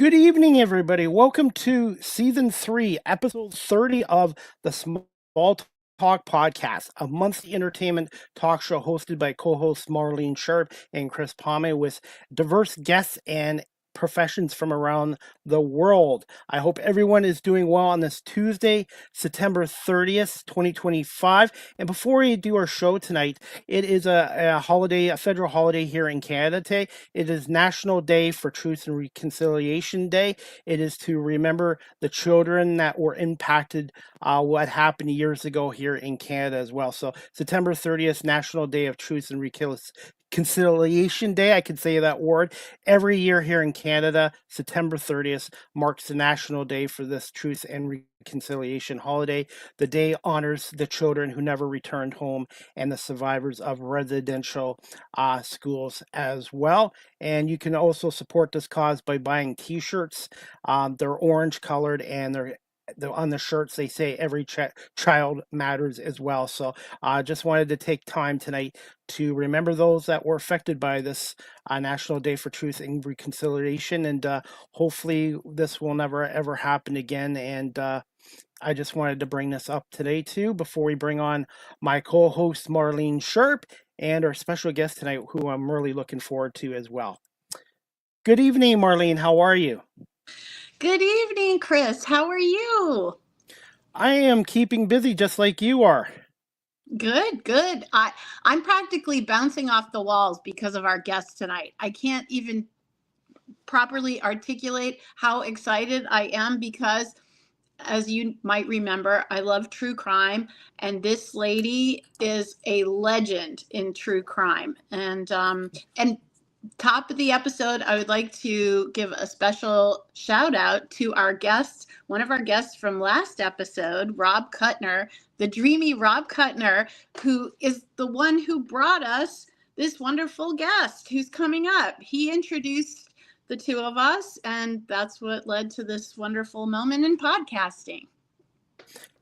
Good evening, everybody. Welcome to season 3, episode 30 of the Small Talk Podcast, a monthly entertainment talk show hosted by co-hosts Marlene Sharp and Chris Palme with diverse guests and professions from around the world. I hope everyone is doing well on this Tuesday, September 30th, 2025. And before we do our show tonight, it is a holiday, a federal holiday here in Canada today. It is National Day for Truth and Reconciliation Day. It is to remember the children that were impacted what happened years ago here in Canada as well. So September 30th, National Day of Truth and Reconciliation Day. I can say that word. Every year here in Canada, September 30th marks the National Day for this Truth and Reconciliation holiday. The day honors the children who never returned home and the survivors of residential schools as well. And you can also support this cause by buying t-shirts. They're orange colored and on the shirts they say every child matters as well. So I just wanted to take time tonight to remember those that were affected by this National Day for Truth and Reconciliation, and hopefully this will never ever happen again. And I just wanted to bring this up today too before we bring on my co-host Marlene Sharp and our special guest tonight, who I'm really looking forward to as well. Good evening, Marlene. How are you? Good evening, Chris. How are you? I am keeping busy just like you are. Good. I'm practically bouncing off the walls because of our guest tonight. I can't even properly articulate how excited I am because, as you might remember, I love true crime, and this lady is a legend in true crime. And top of the episode, I would like to give a special shout out to our guest, one of our guests from last episode, Rob Kuttner, the dreamy Rob Kuttner, who is the one who brought us this wonderful guest who's coming up. He introduced the two of us, and that's what led to this wonderful moment in podcasting.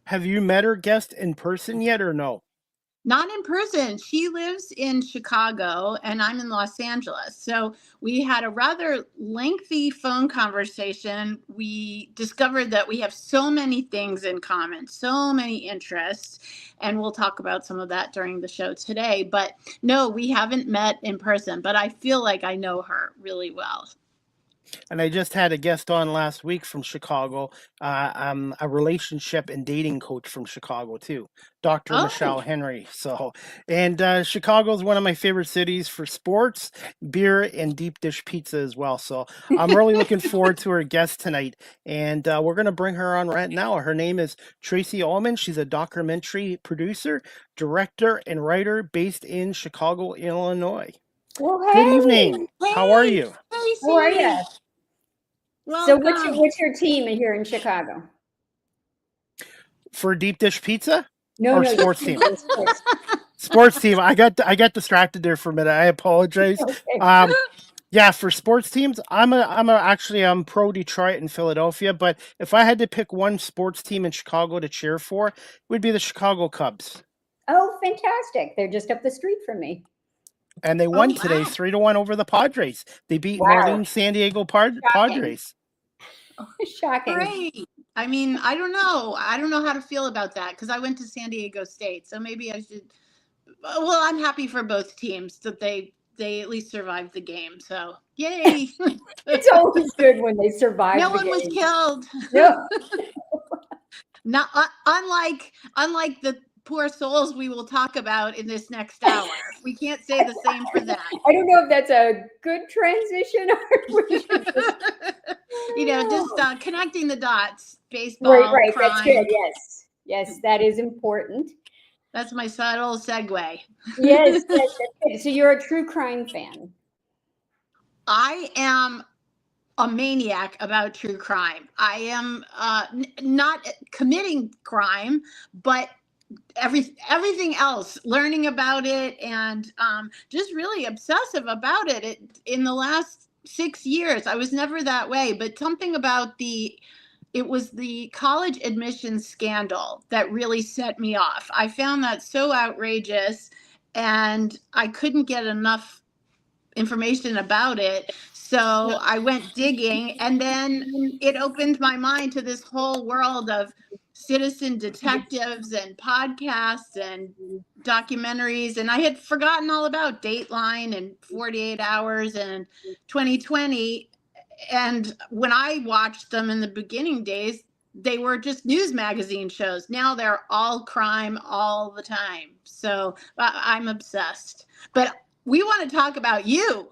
Have you met her guest in person yet or no? Not in person. She lives in Chicago and I'm in Los Angeles. So we had a rather lengthy phone conversation. We discovered that we have so many things in common, so many interests, and we'll talk about some of that during the show today. But no, we haven't met in person, but I feel like I know her really well. And I just had a guest on last week from Chicago, a relationship and dating coach from Chicago too, Dr. Michelle Henry. So, and Chicago is one of my favorite cities for sports, beer, and deep dish pizza as well. So I'm really looking forward to her guest tonight, and we're going to bring her on right now. Her name is Tracy Ullman. She's a documentary producer, director, and writer based in Chicago, Illinois. Well, hey. Good evening. Hey. How are you? How are you? So what's your team here in Chicago? For deep dish pizza? No, sports team. Sports team. I got distracted there for a minute. I apologize. Okay. Yeah, for sports teams, I'm pro Detroit and Philadelphia, but if I had to pick one sports team in Chicago to cheer for, it would be the Chicago Cubs. Oh, fantastic. They're just up the street from me. And they won today 3-1 over the Padres. They beat Marlene San Diego Padres. Shocking. Great. I mean, I don't know how to feel about that because I went to San Diego State. So maybe I should. Well, I'm happy for both teams that they at least survived the game. So yay. It's always good when they survive. No one was killed. No. Not unlike the poor souls we will talk about in this next hour. We can't say the same for that. I don't know if that's a good transition or we should just connecting the dots. Baseball, right. crime. That's good. Yes, that is important. That's my subtle segue. Yes, that's good. So you're a true crime fan. I am a maniac about true crime. I am not committing crime, but everything else, learning about it and just really obsessive about it. In the last 6 years, I was never that way, but something about it was the college admissions scandal that really set me off. I found that so outrageous and I couldn't get enough information about it. So I went digging, and then it opened my mind to this whole world of citizen detectives and podcasts and documentaries. And I had forgotten all about Dateline and 48 Hours and 2020. And when I watched them in the beginning days, they were just news magazine shows. Now they're all crime all the time. So I'm obsessed. But we want to talk about you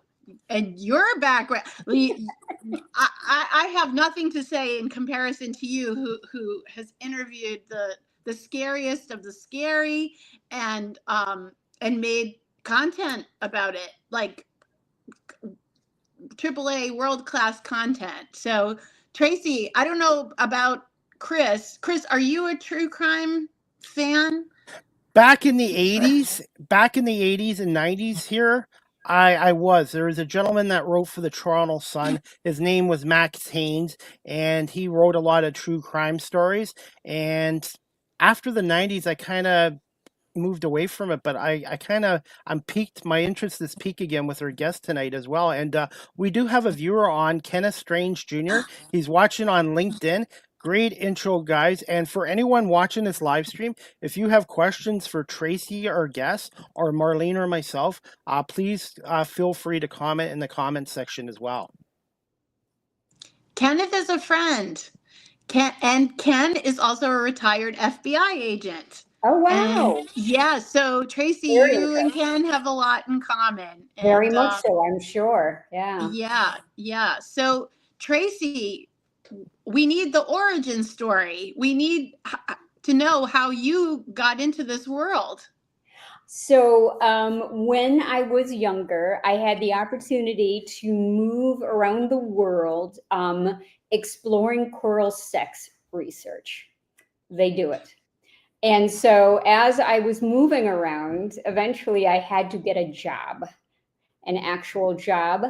and your background. I have nothing to say in comparison to you, who has interviewed the scariest of the scary and made content about it, like AAA world-class content. So Tracy, I don't know about Chris. Chris, are you a true crime fan? Back in the 80s, and 90s here, I was. There was a gentleman that wrote for the Toronto Sun. His name was Max Haynes, and he wrote a lot of true crime stories. And after the 90s, I kind of moved away from it, but I'm peaked. My interest is peaked again with our guest tonight as well. And we do have a viewer on, Kenneth Strange Jr. He's watching on LinkedIn. Great intro, guys. And for anyone watching this live stream, if you have questions for Tracy, our guest, or Marlene or myself, please feel free to comment in the comment section as well. Kenneth is a friend. Ken is also a retired FBI agent. Oh, wow. And yeah, so Tracy, you and Ken have a lot in common. Very much so, I'm sure. Yeah. Yeah. So Tracy, we need the origin story. We need to know how you got into this world. So when I was younger, I had the opportunity to move around the world exploring coral sex research. They do it. And so as I was moving around, eventually I had to get a job, an actual job.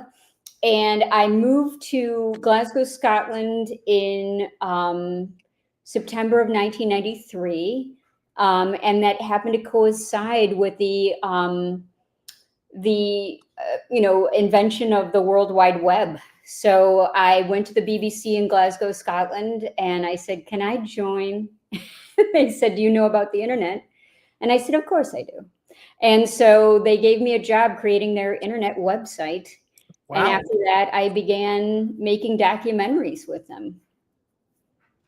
And I moved to Glasgow, Scotland in September of 1993. And that happened to coincide with the invention of the World Wide Web. So I went to the BBC in Glasgow, Scotland, and I said, "Can I join?" They said, "Do you know about the internet?" And I said, "Of course I do." And so they gave me a job creating their internet website. Wow. And after that, I began making documentaries with them.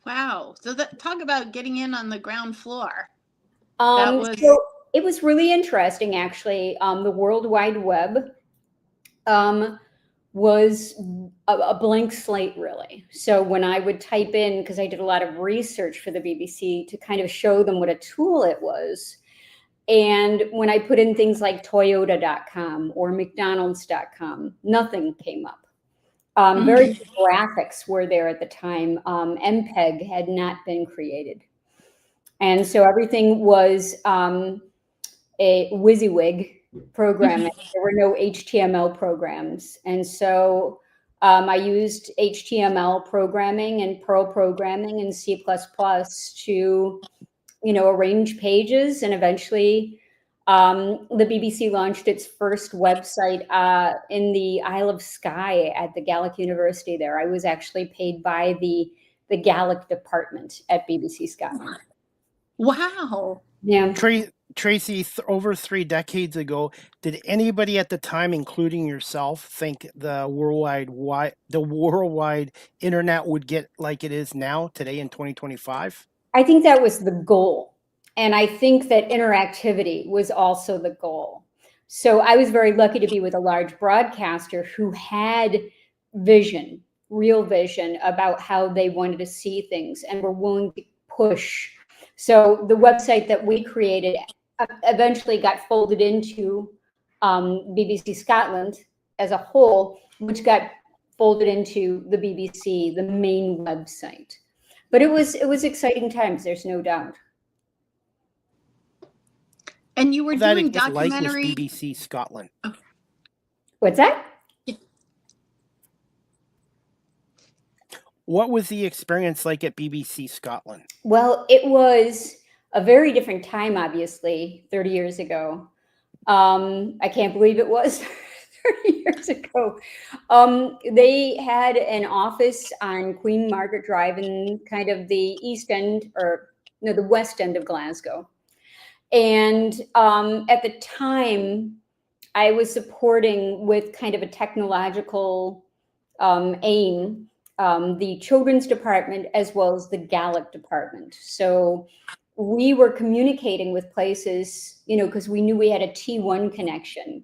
Wow. So talk about getting in on the ground floor. So it was really interesting, actually. The World Wide Web was a blank slate, really. So when I would type in, because I did a lot of research for the BBC to kind of show them what a tool it was. And when I put in things like Toyota.com or McDonald's.com, nothing came up. Very few graphics were there at the time. MPEG had not been created. And so everything was a WYSIWYG programming. There were no HTML programs. And so I used HTML programming and Perl programming and C++ to, arrange pages. And eventually the BBC launched its first website in the Isle of Skye at the Gaelic University there. I was actually paid by the Gaelic department at BBC Scotland. Wow. Yeah. Tracy, over 3 decades ago, did anybody at the time, including yourself, think the worldwide internet would get like it is now today in 2025? I think that was the goal. And I think that interactivity was also the goal. So I was very lucky to be with a large broadcaster who had vision, real vision about how they wanted to see things and were willing to push. So the website that we created eventually got folded into BBC Scotland as a whole, which got folded into the BBC, the main website. But it was exciting times, there's no doubt. And you were doing documentary like BBC Scotland. Oh. What's that? What was the experience like at BBC Scotland? Well, it was a very different time, obviously, 30 years ago. I can't believe it was 30 years ago. They had an office on Queen Margaret Drive in kind of the east end, or no, the west end of Glasgow. And at the time, I was supporting with kind of a technological aim the children's department as well as the Gaelic department. So we were communicating with places, because we knew we had a T1 connection.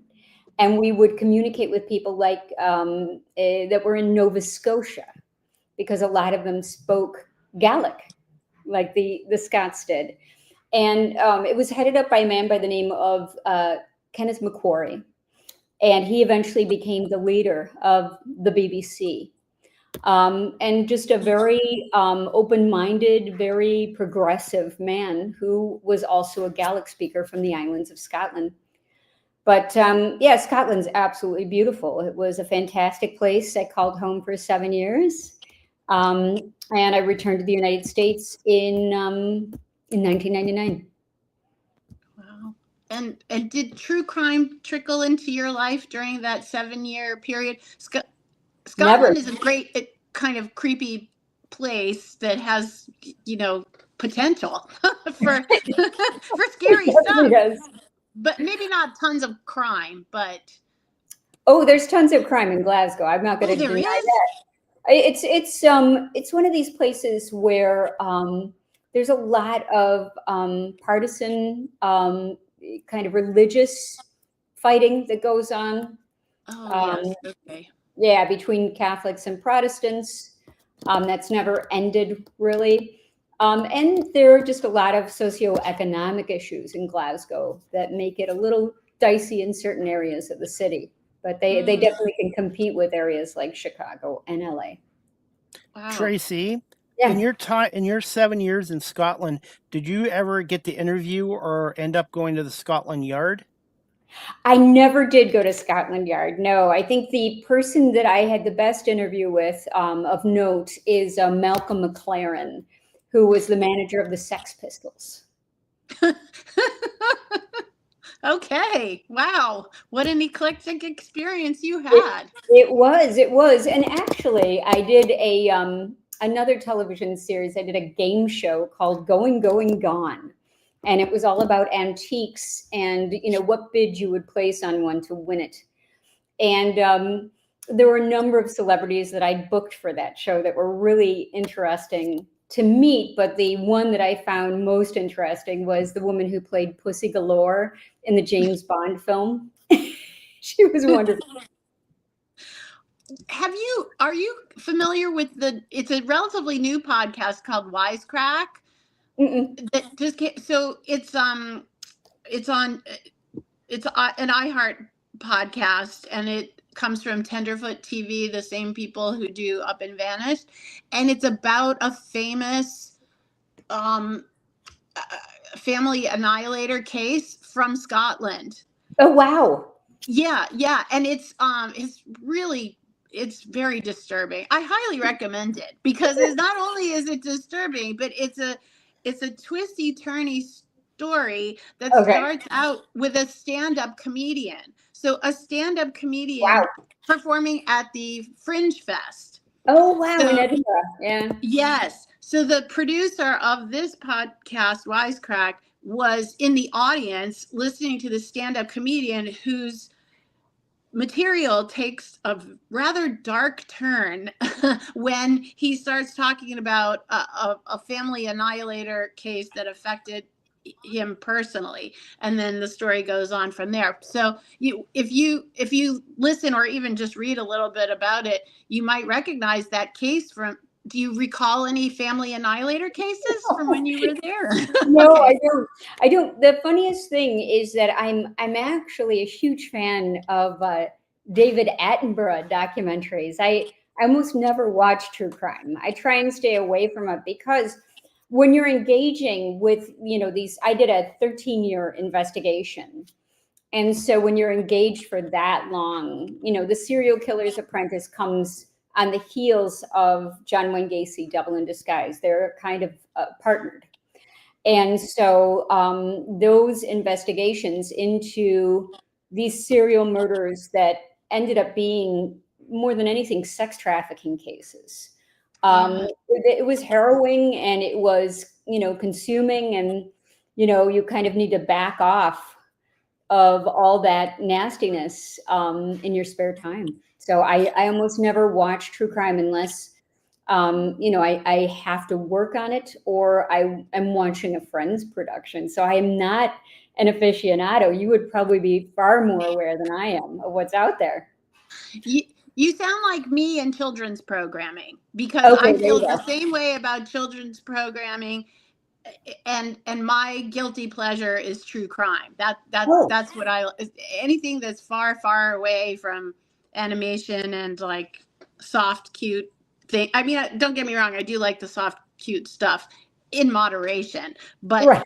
And we would communicate with people like that were in Nova Scotia, because a lot of them spoke Gaelic, like the Scots did. And it was headed up by a man by the name of Kenneth McQuarrie. And he eventually became the leader of the BBC. And just a very open-minded, very progressive man who was also a Gaelic speaker from the islands of Scotland. But yeah, Scotland's absolutely beautiful. It was a fantastic place. I called home for 7 years. And I returned to the United States in 1999. Wow. And did true crime trickle into your life during that 7-year period? Scotland is a great kind of creepy place that has, potential for scary stuff. Yes. But maybe not tons of crime, but there's tons of crime in Glasgow. I'm not going to deny that. It's one of these places where there's a lot of partisan kind of religious fighting that goes on. Yes. Okay. Yeah, between Catholics and Protestants. That's never ended, really. And there are just a lot of socioeconomic issues in Glasgow that make it a little dicey in certain areas of the city. But they definitely can compete with areas like Chicago and LA. Wow. Tracy, in your 7 years in Scotland, did you ever get the interview or end up going to the Scotland Yard? I never did go to Scotland Yard. No, I think the person that I had the best interview with of note is Malcolm McLaren, who was the manager of the Sex Pistols. Okay. Wow. What an eclectic experience you had. It was. And actually, I did another television series. I did a game show called Going, Going, Gone. And it was all about antiques and, what bid you would place on one to win it. And there were a number of celebrities that I booked for that show that were really interesting to meet. But the one that I found most interesting was the woman who played Pussy Galore in the James Bond film. She was wonderful. Are you familiar with it's a relatively new podcast called Wisecrack? That just so it's on an iHeart podcast, and it comes from Tenderfoot TV, the same people who do Up and Vanished, and it's about a famous family annihilator case from Scotland. Oh wow. Yeah, and it's very disturbing. I highly recommend it because it's not only is it disturbing, but it's a twisty turny story that starts out with a stand-up comedian. So a stand-up comedian performing at the Fringe Fest. Oh wow, in Edinburgh. Yeah. Yes. So the producer of this podcast, Wisecrack, was in the audience listening to the stand-up comedian whose material takes a rather dark turn when he starts talking about a family annihilator case that affected him personally, and then the story goes on from there. So if you listen or even just read a little bit about it, you might recognize that case from. Do you recall any family annihilator cases from when you were there? No, okay. I don't. The funniest thing is that I'm actually a huge fan of David Attenborough documentaries. I almost never watch true crime. I try and stay away from it because when you're engaging with, these, I did a 13-year investigation. And so when you're engaged for that long, the Serial Killer's Apprentice comes on the heels of John Wayne Gacy, Devil in Disguise. They're kind of partnered. And so those investigations into these serial murders that ended up being, more than anything, sex trafficking cases. It was harrowing, and it was, consuming, and, you kind of need to back off of all that nastiness in your spare time. So I almost never watch true crime unless, I have to work on it, or I am watching a friend's production. So I am not an aficionado. You would probably be far more aware than I am of what's out there. You sound like me in children's programming, because I feel the same way about children's programming, and my guilty pleasure is true crime. That's what anything that's far away from animation and like soft, cute thing. I mean, don't get me wrong, I do like the soft, cute stuff in moderation, but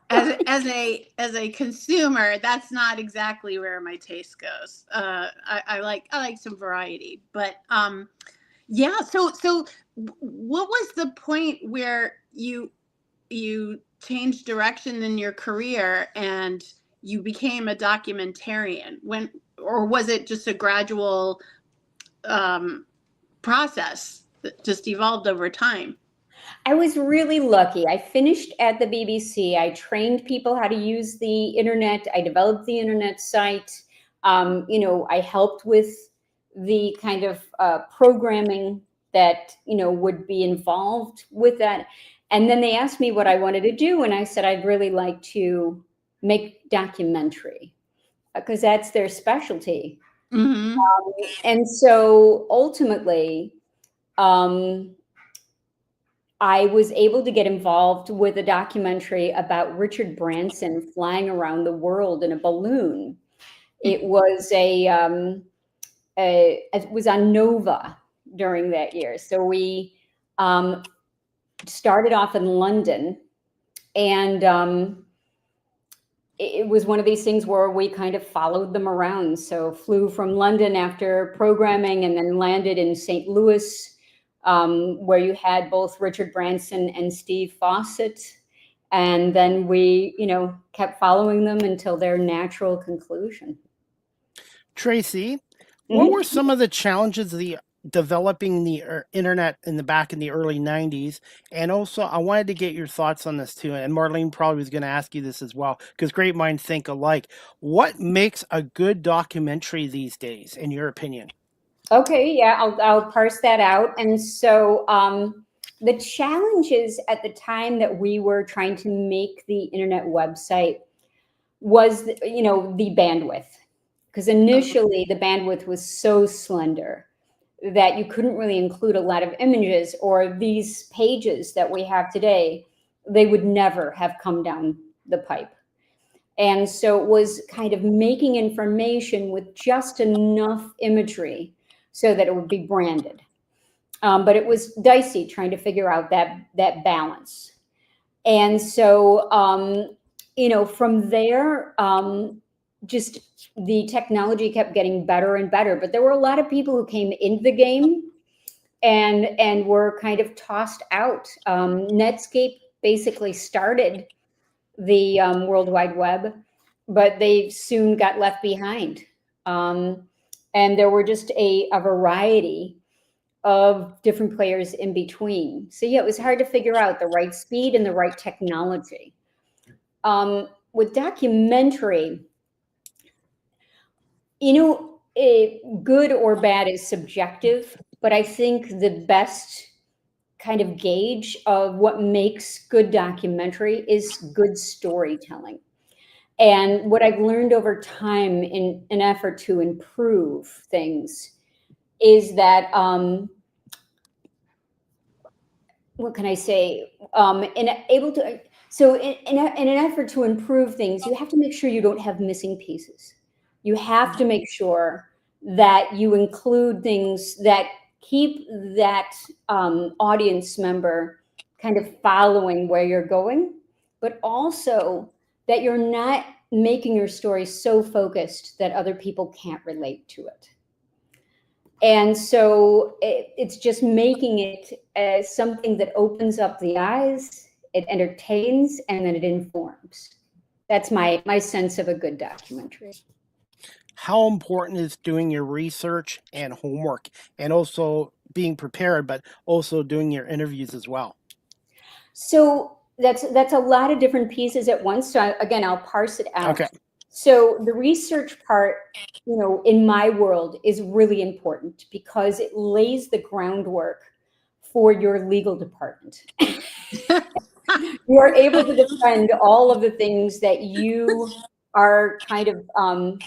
as a consumer, that's not exactly where my taste goes. I like some variety, but yeah. So what was the point where you changed direction in your career and you became a documentarian? Or was it just a gradual process that just evolved over time? I was really lucky. I finished at the BBC. I trained people how to use the internet. I developed the internet site. I helped with the kind of programming that, would be involved with that. And then they asked me what I wanted to do. And I said, I'd really like to make documentary, because that's their specialty. Mm-hmm. And so ultimately, I was able to get involved with a documentary about Richard Branson flying around the world in a balloon. It was it was on Nova during that year. So we started off in London, and it was one of these things where we kind of followed them around. So flew from London after programming, and then landed in St. Louis, where you had both Richard Branson and Steve Fawcett. And then we, kept following them until their natural conclusion. Tracy, what were some of the challenges developing the internet back in the early 90s? And also, I wanted to get your thoughts on this too. And Marlene probably was going to ask you this as well, because great minds think alike. What makes a good documentary these days, in your opinion? Okay, yeah, I'll parse that out. And so the challenges at the time that we were trying to make the internet website was, the bandwidth. Because initially the bandwidth was so slender that you couldn't really include a lot of images, or these pages that we have today, they would never have come down the pipe. And so it was kind of making information with just enough imagery so that it would be branded. But it was dicey trying to figure out that balance. And so, from there, just the technology kept getting better and better. But there were a lot of people who came into the game and were kind of tossed out. Netscape basically started the World Wide Web, but they soon got left behind. And there were just a variety of different players in between. So yeah, it was hard to figure out the right speed and the right technology. With documentary, good or bad is subjective, but I think the best kind of gauge of what makes good documentary is good storytelling. And what I've learned over time in an effort to improve things is that, what can I say? In an effort to improve things, you have to make sure you don't have missing pieces. You have to make sure that you include things that keep that audience member kind of following where you're going, but also that you're not making your story so focused that other people can't relate to it. And so it's just making it as something that opens up the eyes, it entertains, and then it informs. That's my sense of a good documentary. how important is doing your research and homework, and also being prepared, but also doing your interviews as well? So that's a lot of different pieces at once. So again, I'll parse it out. Okay. So the research part, in my world is really important because it lays the groundwork for your legal department. You are able to defend all of the things that you are kind of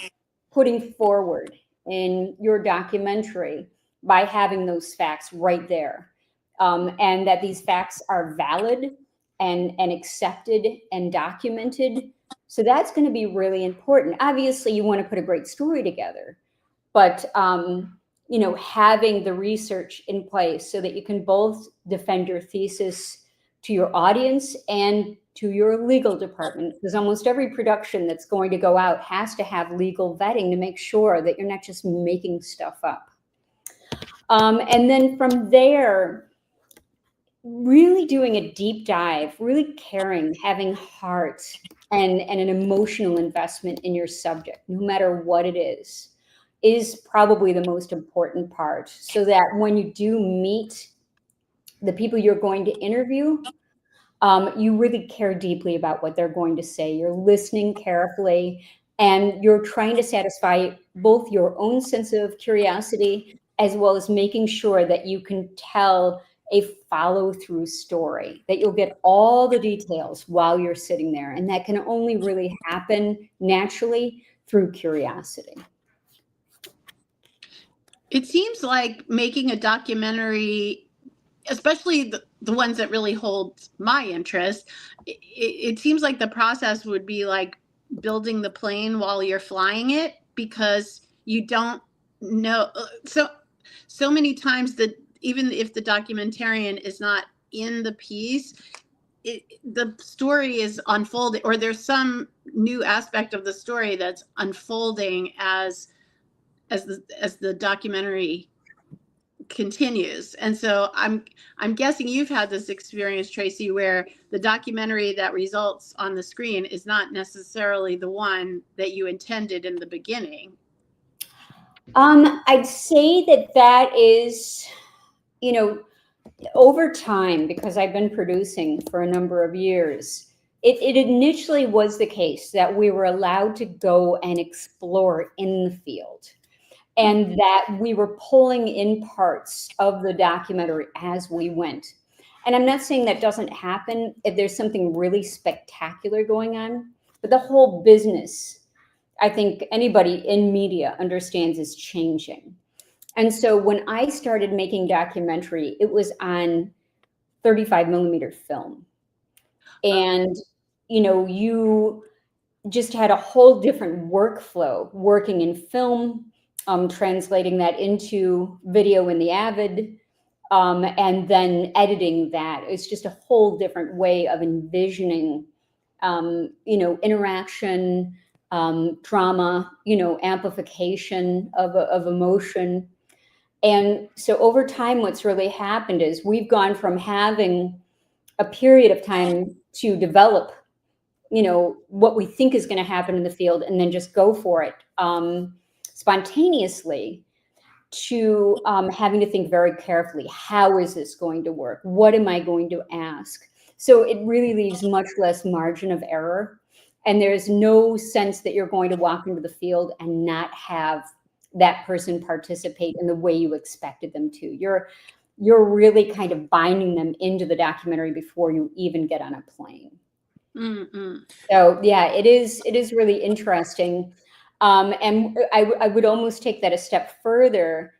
putting forward in your documentary by having those facts right there. And that these facts are valid and accepted and documented. So that's going to be really important. Obviously, you want to put a great story together, but having the research in place so that you can both defend your thesis to your audience and to your legal department, because almost every production that's going to go out has to have legal vetting to make sure that you're not just making stuff up. And then from there, really doing a deep dive, really caring, having heart and an emotional investment in your subject, no matter what it is probably the most important part, so that when you do meet the people you're going to interview, you really care deeply about what they're going to say. You're listening carefully, and you're trying to satisfy both your own sense of curiosity as well as making sure that you can tell a follow-through story, that you'll get all the details while you're sitting there. And that can only really happen naturally through curiosity. It seems like making a documentary, especially the ones that really hold my interest, it seems like the process would be like building the plane while you're flying it, because you don't know. So many times that even if the documentarian is not in the piece, the story is unfolding, or there's some new aspect of the story that's unfolding as the documentary continues. And so I'm guessing you've had this experience, Tracy, where the documentary that results on the screen is not necessarily the one that you intended in the beginning. I'd say that is, over time, because I've been producing for a number of years, it initially was the case that we were allowed to go and explore in the field, and that we were pulling in parts of the documentary as we went. And I'm not saying that doesn't happen if there's something really spectacular going on, but the whole business, I think anybody in media understands, is changing. And so when I started making documentary, it was on 35 millimeter film. And, you just had a whole different workflow working in film, translating that into video in the Avid, and then editing that. It's just a whole different way of envisioning, interaction, drama, amplification of emotion. And so over time, what's really happened is we've gone from having a period of time to develop, what we think is going to happen in the field and then just go for it spontaneously, to having to think very carefully, how is this going to work? What am I going to ask? So it really leaves much less margin of error. And there's no sense that you're going to walk into the field and not have that person participate in the way you expected them to. You're really kind of binding them into the documentary before you even get on a plane. Mm-mm. So yeah, it is really interesting. And I would almost take that a step further,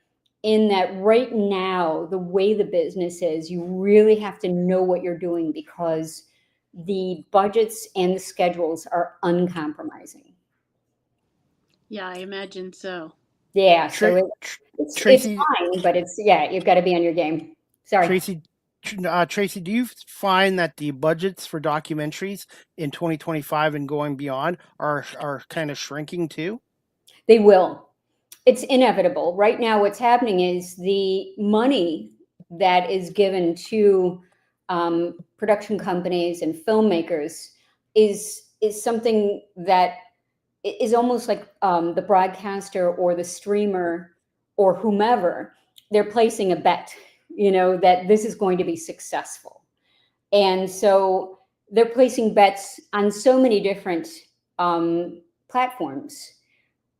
in that right now, the way the business is, you really have to know what you're doing, because the budgets and the schedules are uncompromising. Yeah, I imagine so. Yeah, so it's fine, but you've got to be on your game. Sorry. Tracy, do you find that the budgets for documentaries in 2025 and going beyond are kind of shrinking too? They will. It's inevitable. Right now, what's happening is the money that is given to production companies and filmmakers is something that is almost like the broadcaster or the streamer or whomever, they're placing a bet, that this is going to be successful. And so they're placing bets on so many different platforms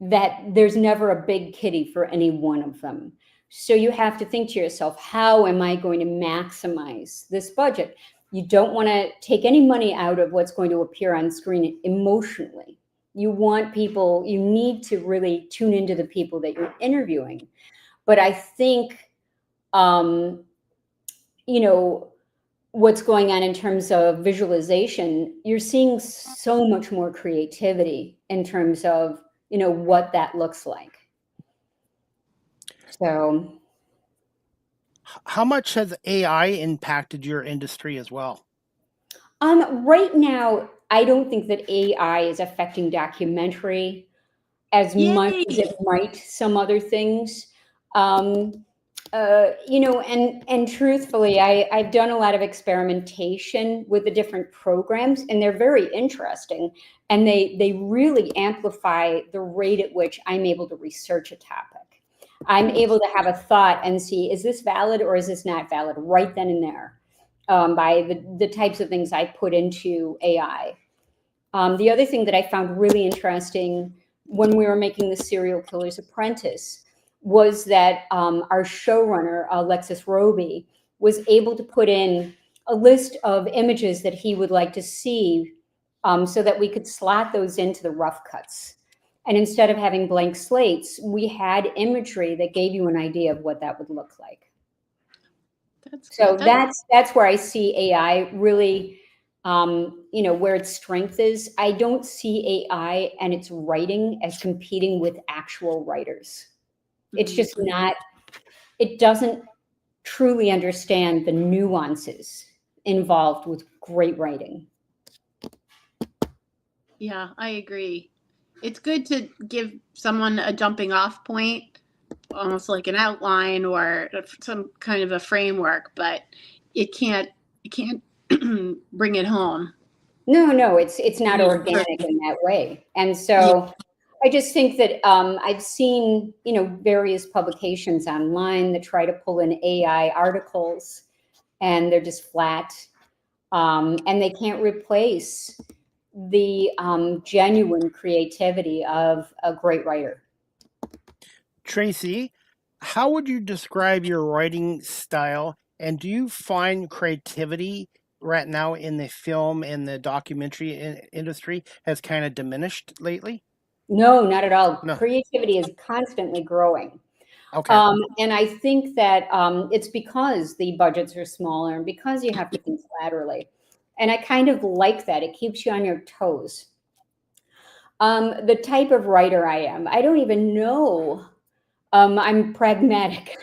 that there's never a big kitty for any one of them. So you have to think to yourself, how am I going to maximize this budget? You don't want to take any money out of what's going to appear on screen emotionally. You want people, you need to really tune into the people that you're interviewing. But I think, what's going on in terms of visualization, you're seeing so much more creativity in terms of, what that looks like. So, how much has AI impacted your industry as well? Right now, I don't think that AI is affecting documentary as much as it might some other things. And truthfully, I've done a lot of experimentation with the different programs, and they're very interesting. And they really amplify the rate at which I'm able to research a topic. I'm able to have a thought and see, is this valid or is this not valid right then and there, by the types of things I put into AI. The other thing that I found really interesting when we were making the Serial Killer's Apprentice was that our showrunner, Alexis Roby, was able to put in a list of images that he would like to see, so that we could slot those into the rough cuts. And instead of having blank slates, we had imagery that gave you an idea of what that would look like. That's where I see AI really, where its strength is. I don't see AI and its writing as competing with actual writers. It's just not, it doesn't truly understand the nuances involved with great writing. Yeah, I agree. It's good to give someone a jumping off point, almost like an outline or some kind of a framework, but it can't bring it home. No, it's not organic in that way. And so I just think that I've seen, various publications online that try to pull in AI articles, and they're just flat, and they can't replace the genuine creativity of a great writer. Tracy, how would you describe your writing style, and do you find creativity right now in the film and the documentary industry has kind of diminished lately? No, not at all. No. Creativity is constantly growing. Okay. And I think that it's because the budgets are smaller and because you have to think laterally. And I kind of like that. It keeps you on your toes. The type of writer I am, I don't even know. I'm pragmatic.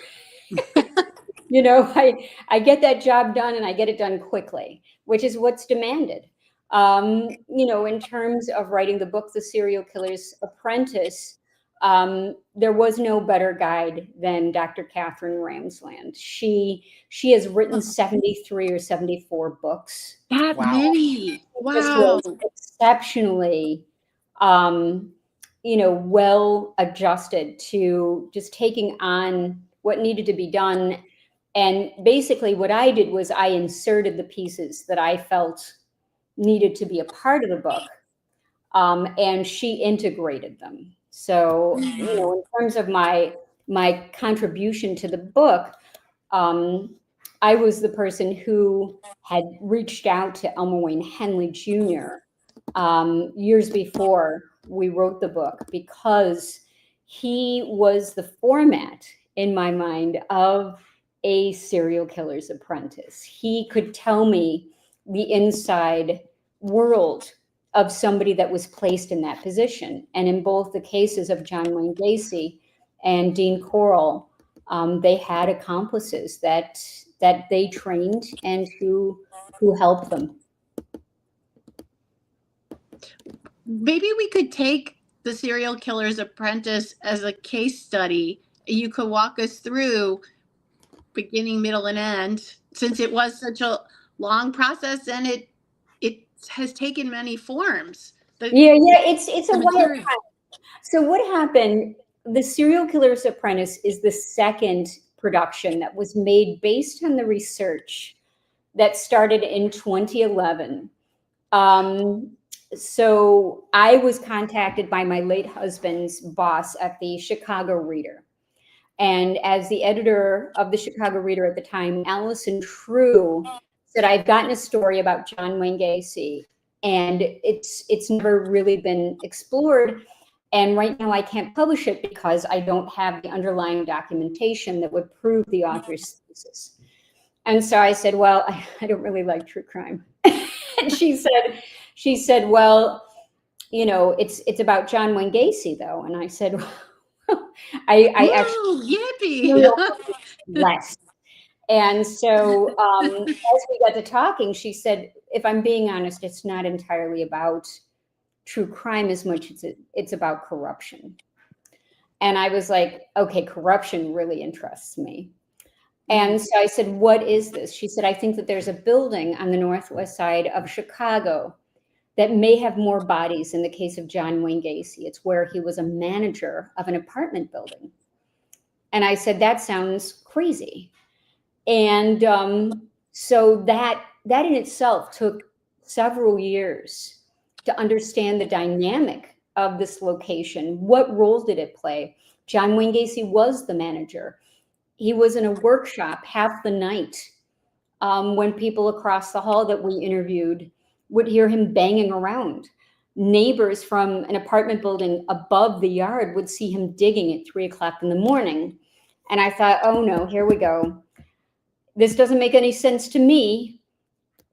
I get that job done and I get it done quickly, which is what's demanded. In terms of writing the book, The Serial Killer's Apprentice, there was no better guide than Dr. Catherine Ramsland. She has written 73 or 74 books. That many. Wow. This was exceptionally, well adjusted to just taking on what needed to be done. And basically what I did was I inserted the pieces that I felt needed to be a part of the book, and she integrated them. So, in terms of my contribution to the book, I was the person who had reached out to Elmer Wayne Henley Jr. Years before we wrote the book, because he was the format in my mind of a serial killer's apprentice. He could tell me the inside world of somebody that was placed in that position. And in both the cases of John Wayne Gacy and Dean Corll, they had accomplices that they trained and who helped them. Maybe we could take The Serial Killer's Apprentice as a case study. You could walk us through beginning, middle, and end, since it was such a long process and it has taken many forms. Yeah, it's a wild material. time. So what happened, The Serial Killer's Apprentice is the second production that was made based on the research that started in 2011. So I was contacted by my late husband's boss at the Chicago Reader. And as the editor of the Chicago Reader at the time, Allison True said, I've gotten a story about John Wayne Gacy, and it's never really been explored. And right now I can't publish it because I don't have the underlying documentation that would prove the author's thesis. And so I said, well, I don't really like true crime. And she said, well, you know, it's about John Wayne Gacy though. And I said, well, I actually Yippee! less. And so as we got to talking, she said, if I'm being honest, it's not entirely about true crime as much as it's about corruption. And I was like, okay, corruption really interests me. And so I said, what is this? She said, I think that there's a building on the northwest side of Chicago that may have more bodies in the case of John Wayne Gacy. It's where he was a manager of an apartment building. And I said, that sounds crazy. And so that in itself took several years to understand the dynamic of this location. What role did it play? John Wayne Gacy was the manager. He was in a workshop half the night when people across the hall that we interviewed would hear him banging around. Neighbors from an apartment building above the yard would see him digging at 3 o'clock in the morning. And I thought, oh no, here we go. This doesn't make any sense to me.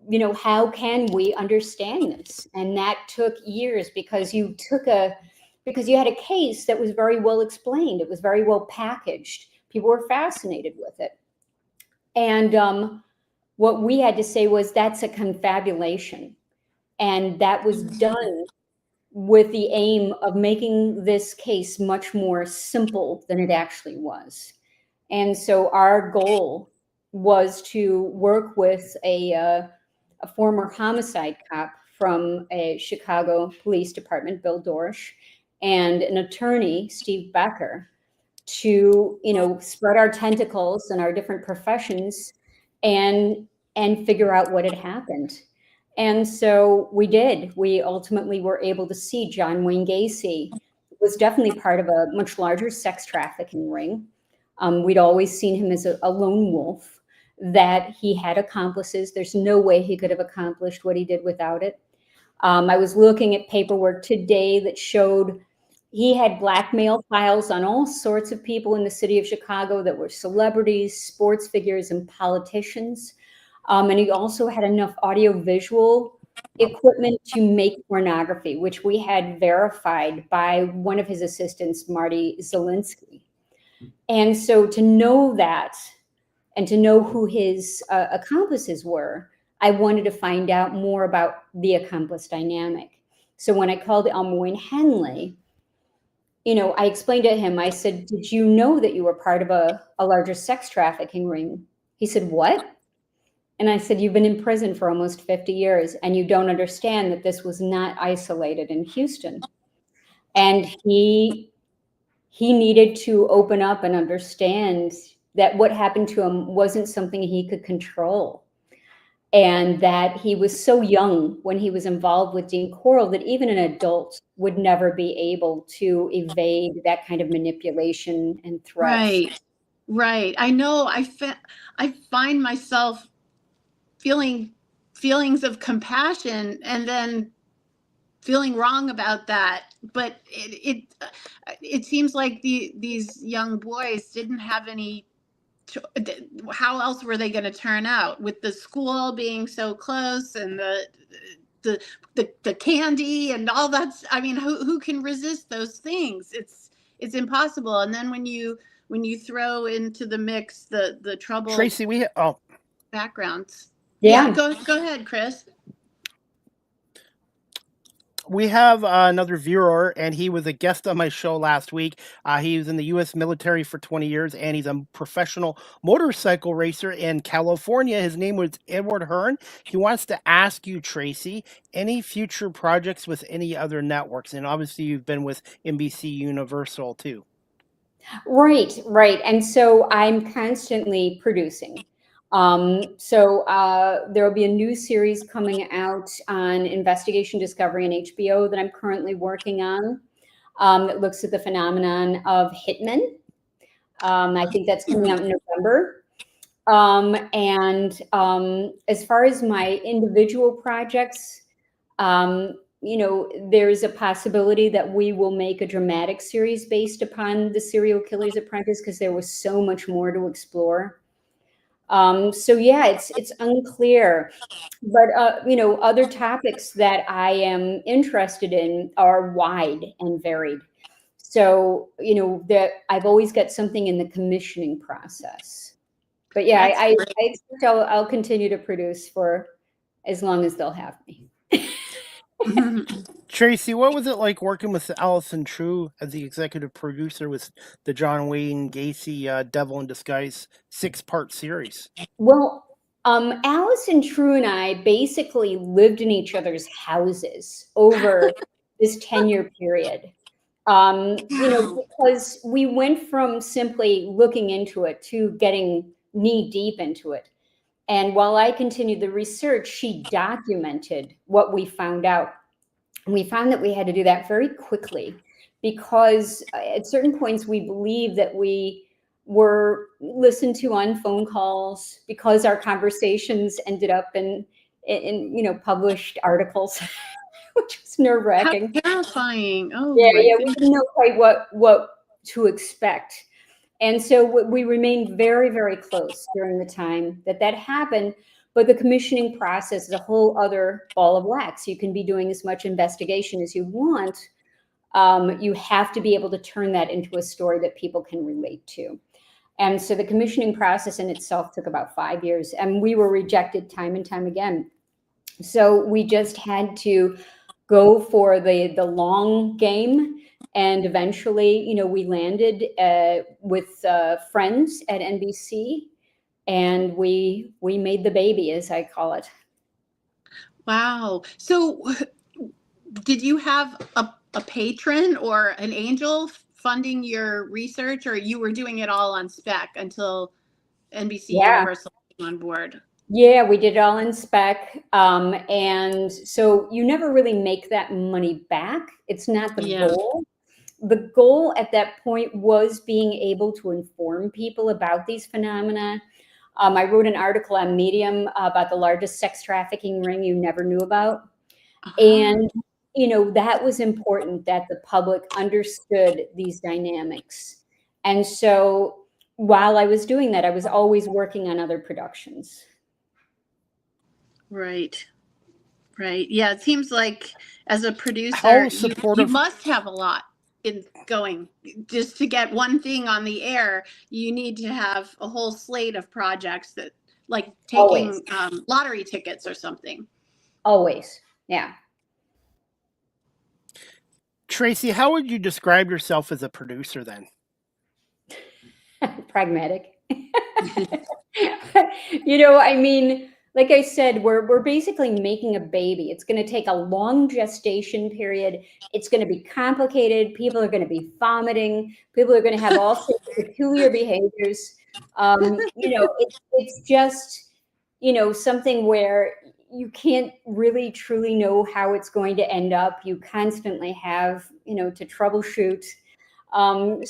You know, how can we understand this? And that took years because you had a case that was very well explained. It was very well packaged. People were fascinated with it. And what we had to say was that's a confabulation. And that was done with the aim of making this case much more simple than it actually was. And so our goal was to work with a former homicide cop from a Chicago Police Department, Bill Dorsch, and an attorney, Steve Becker, to, you know, spread our tentacles in our different professions and figure out what had happened. And so we did. We ultimately were able to see John Wayne Gacy was definitely part of a much larger sex trafficking ring. We'd always seen him as a lone wolf, that he had accomplices. There's no way he could have accomplished what he did without it. I was looking at paperwork today that showed he had blackmail files on all sorts of people in the city of Chicago that were celebrities, sports figures, and politicians. And he also had enough audiovisual equipment to make pornography, which we had verified by one of his assistants, Marty Zielinski. And so to know that and to know who his accomplices were, I wanted to find out more about the accomplice dynamic. So when I called Elmoyne Henley, you know, I explained to him, I said, did you know that you were part of a larger sex trafficking ring? He said, what? And I said, you've been in prison for almost 50 years and you don't understand that this was not isolated in Houston. And he needed to open up and understand that what happened to him wasn't something he could control. And that he was so young when he was involved with Dean Coral that even an adult would never be able to evade that kind of manipulation and threats. Right. I know. I find myself feeling feelings of compassion and then feeling wrong about that. But it seems like these young boys didn't have any. How else were they going to turn out with the school being so close and the candy and all that? I mean, who can resist those things? It's impossible. And then when you throw into the mix the trouble, Tracy, backgrounds. Yeah. Go ahead, Chris. We have another viewer, and he was a guest on my show last week. He was in the U.S. military for 20 years, and he's a professional motorcycle racer in California. His name was Edward Hearn. He wants to ask you, Tracy, any future projects with any other networks? And obviously, you've been with NBC Universal too. Right, right. And so I'm constantly producing. There will be a new series coming out on investigation discovery on HBO that I'm currently working on, that looks at the phenomenon of hitmen. I think that's coming out in November. As far as my individual projects, there's a possibility that we will make a dramatic series based upon the serial killer's apprentice, because there was so much more to explore. It's unclear, but other topics that I am interested in are wide and varied. So that I've always got something in the commissioning process. But yeah, I expect I'll continue to produce for as long as they'll have me. Tracy, what was it like working with Allison True as the executive producer with the John Wayne Gacy Devil in Disguise 6-part series? Well, Allison True and I basically lived in each other's houses over this 10-year period. Because we went from simply looking into it to getting knee deep into it. And while I continued the research, she documented what we found out. And we found that we had to do that very quickly, because at certain points we believed that we were listened to on phone calls, because our conversations ended up in published articles, which was nerve-wracking. How terrifying. Oh, yeah, we didn't know quite what to expect. And so we remained very, very close during the time that happened. But the commissioning process is a whole other ball of wax. You can be doing as much investigation as you want. You have to be able to turn that into a story that people can relate to. And so the commissioning process in itself took about 5 years, and we were rejected time and time again. So we just had to go for the long game. And eventually, we landed with friends at NBC, and we made the baby, as I call it. Wow. So did you have a patron or an angel funding your research, or you were doing it all on spec until NBC Universal came on board? Yeah, we did it all in spec. And so you never really make that money back. It's not the goal. The goal at that point was being able to inform people about these phenomena. I wrote an article on Medium about the largest sex trafficking ring you never knew about. And, that was important, that the public understood these dynamics. And so while I was doing that, I was always working on other productions. Right. Yeah, it seems like as a producer, you must have a lot in going. Just to get one thing on the air, you need to have a whole slate of projects, that like taking lottery tickets or something. Always. Yeah. Tracy, how would you describe yourself as a producer then? Pragmatic. Like I said, we're basically making a baby. It's going to take a long gestation period. It's going to be complicated. People are going to be vomiting. People are going to have all sorts of peculiar behaviors. It's just, something where you can't really truly know how it's going to end up. You constantly have, to troubleshoot. I've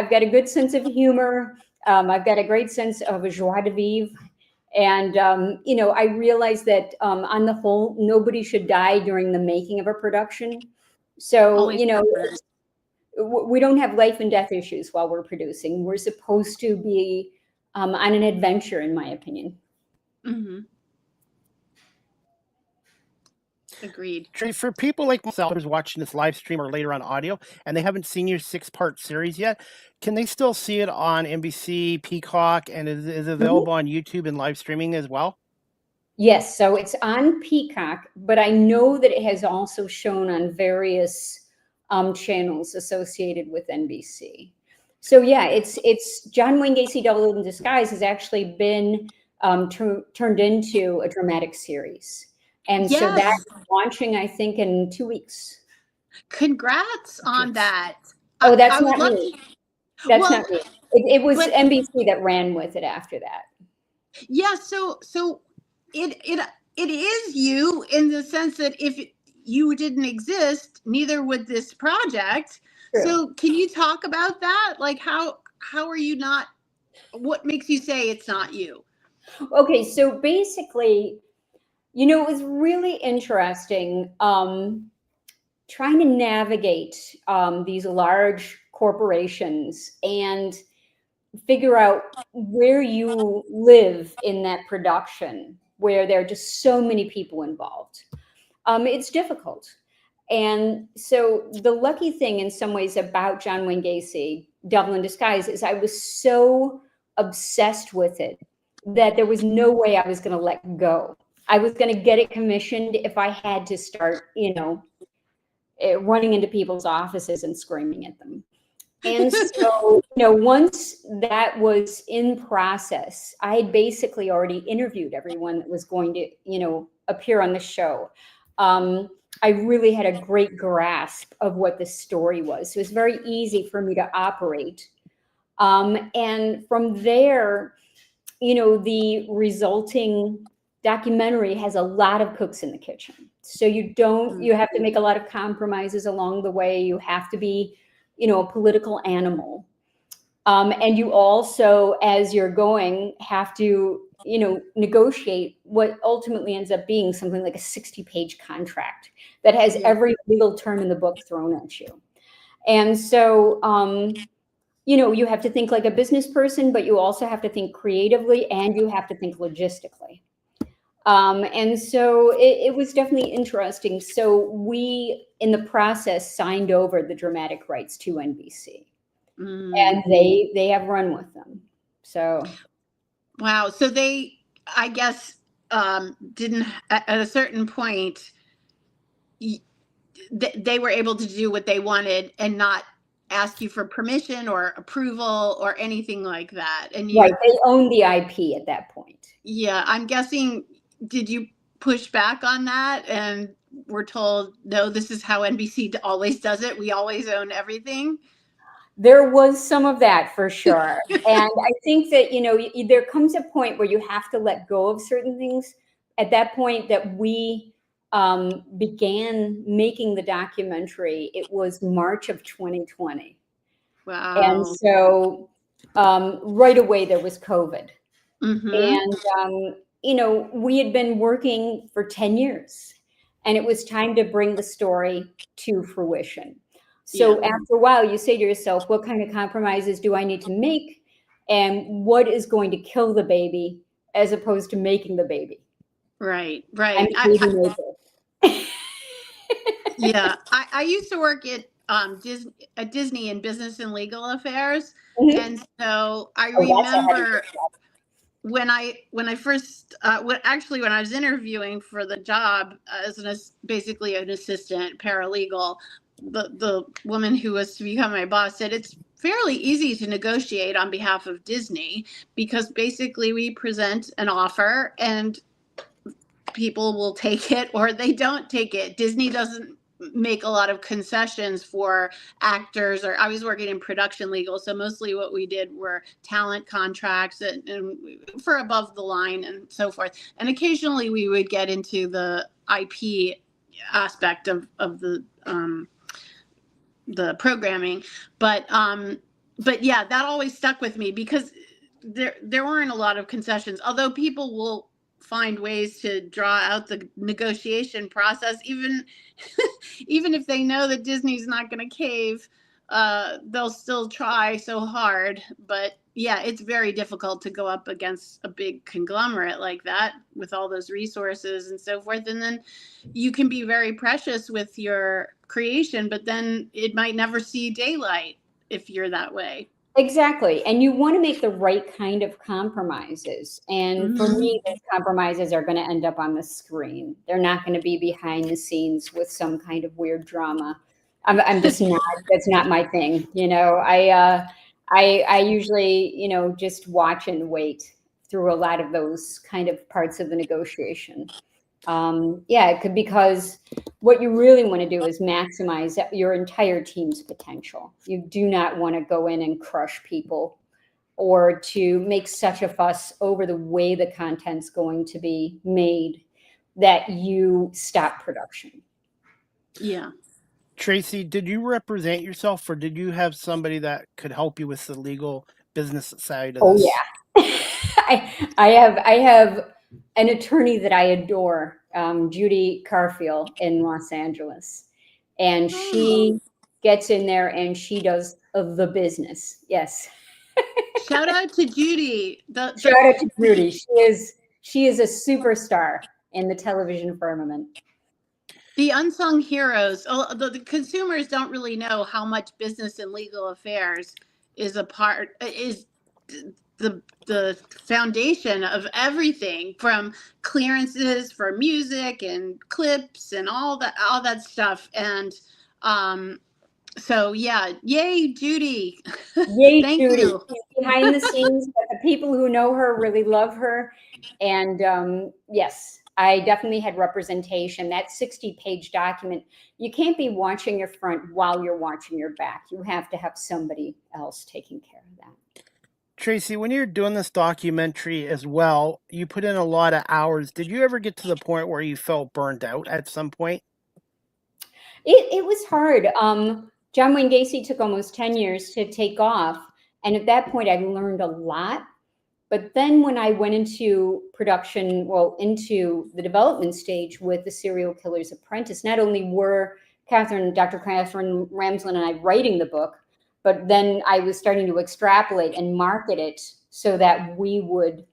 got a good sense of humor. I've got a great sense of a joie de vivre. And, I realize that on the whole, nobody should die during the making of a production. So, we don't have life and death issues while we're producing. We're supposed to be on an adventure, in my opinion. Mm-hmm. Agreed. For people like myself who's watching this live stream or later on audio, and they haven't seen your 6-part series yet, can they still see it on NBC, Peacock, and is available on YouTube and live streaming as well? Yes, so it's on Peacock, but I know that it has also shown on various channels associated with NBC. So yeah, it's John Wayne Gacy Double in Disguise has actually been turned into a dramatic series, and so Yes. that's launching, I think, in 2 weeks. Congrats on Yes. that. Oh, that's I would not love me. to. That's Well, not me. It was but NBC that ran with it after that. yeah, so it is you in the sense that if you didn't exist, neither would this project. True. So can you talk about that? Like how are you not, what makes you say it's not you? Okay, so basically, it was really interesting trying to navigate these large corporations and figure out where you live in that production, where there are just so many people involved. It's difficult. And so the lucky thing in some ways about John Wayne Gacy, Devil in Disguise, is I was so obsessed with it that there was no way I was going to let go. I was going to get it commissioned if I had to start, running into people's offices and screaming at them. And so, once that was in process, I had basically already interviewed everyone that was going to, appear on the show. I really had a great grasp of what the story was. So it was very easy for me to operate. And from there, the resulting documentary has a lot of cooks in the kitchen. So you have to make a lot of compromises along the way. You have to be, a political animal. And you also, as you're going, have to, negotiate what ultimately ends up being something like a 60-page contract that has every legal term in the book thrown at you. And so, you have to think like a business person, but you also have to think creatively and you have to think logistically. And so it was definitely interesting. So we, in the process, signed over the dramatic rights to NBC, and they have run with them. So, Wow. So they, I guess, didn't at a certain point, they were able to do what they wanted and not ask you for permission or approval or anything like that. And right, they own the IP at that point. Yeah, I'm guessing, did you push back on that and were told, no, this is how NBC always does it. We always own everything. There was some of that for sure. And I think that, there comes a point where you have to let go of certain things. At that point that we began making the documentary, it was March of 2020. Wow. And so right away there was COVID. Mm-hmm. And, we had been working for 10 years and it was time to bring the story to fruition. So after a while, you say to yourself, what kind of compromises do I need to make? And what is going to kill the baby as opposed to making the baby? Right. I'm a baby maker. Yeah. I used to work at Disney in business and legal affairs. Mhm. And so I Oh, that's a heavy remember job. when I first when I was interviewing for the job as basically an assistant paralegal, the woman who was to become my boss said it's fairly easy to negotiate on behalf of Disney because basically we present an offer and people will take it or they don't take it. Disney doesn't make a lot of concessions for actors, or I was working in production legal, so mostly what we did were talent contracts and for above the line and so forth. And occasionally we would get into the IP aspect of the programming, but yeah, that always stuck with me because there weren't a lot of concessions, although people will find ways to draw out the negotiation process, even even if they know that Disney's not going to cave, they'll still try so hard. But yeah, it's very difficult to go up against a big conglomerate like that with all those resources and so forth. And then you can be very precious with your creation, but then it might never see daylight if you're that way. Exactly. And you want to make the right kind of compromises. And for me, those compromises are going to end up on the screen. They're not going to be behind the scenes with some kind of weird drama. I'm just not, that's not my thing. I usually, just watch and wait through a lot of those kind of parts of the negotiation. It could, because what you really want to do is maximize your entire team's potential. You do not want to go in and crush people or to make such a fuss over the way the content's going to be made that you stop production. Yeah. Tracy, did you represent yourself, or did you have somebody that could help you with the legal business side of this? Oh yeah. I have an attorney that I adore, Judy Carfield in Los Angeles, and she gets in there and she does the business. Yes. Shout out to Judy. Shout out to Judy. She is a superstar in the television firmament. The unsung heroes. The consumers don't really know how much business and legal affairs is the foundation of everything, from clearances for music and clips and all that stuff. And so yeah, yay Judy. Yay Thank Judy. you. She's behind the scenes, but the people who know her really love her. And yes, I definitely had representation. That 60-page document, you can't be watching your front while you're watching your back. You have to have somebody else taking care of that. Tracy, when you're doing this documentary as well, you put in a lot of hours. Did you ever get to the point where you felt burned out at some point? It was hard. John Wayne Gacy took almost 10 years to take off. And at that point, I learned a lot. But then when I went into production, into the development stage with The Serial Killer's Apprentice, not only were Dr. Catherine Ramsland and I writing the book, but then I was starting to extrapolate and market it so that we would,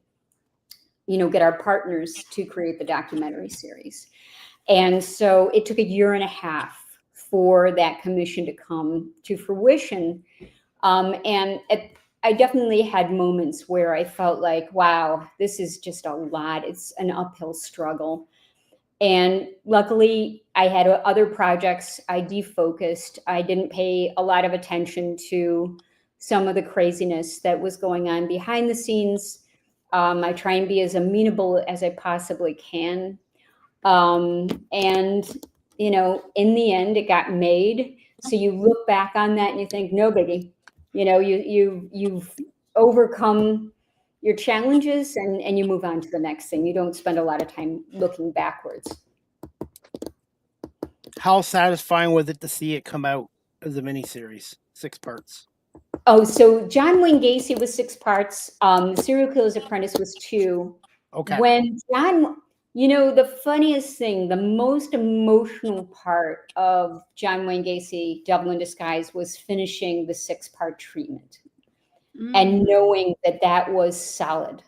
get our partners to create the documentary series. And so it took 1.5 years for that commission to come to fruition. I definitely had moments where I felt like, wow, this is just a lot. It's an uphill struggle. And luckily, I had other projects. I defocused. I didn't pay a lot of attention to some of the craziness that was going on behind the scenes. I try and be as amenable as I possibly can. And in the end, it got made. So you look back on that and you think, no biggie. You've overcome your challenges and you move on to the next thing. You don't spend a lot of time looking backwards. How satisfying was it to see it come out as a miniseries, 6 parts? Oh, so John Wayne Gacy was 6 parts. Serial Killer's Apprentice was 2. Okay. When John, the funniest thing, the most emotional part of John Wayne Gacy, Devil in Disguise, was finishing the 6-part treatment and knowing that was solid.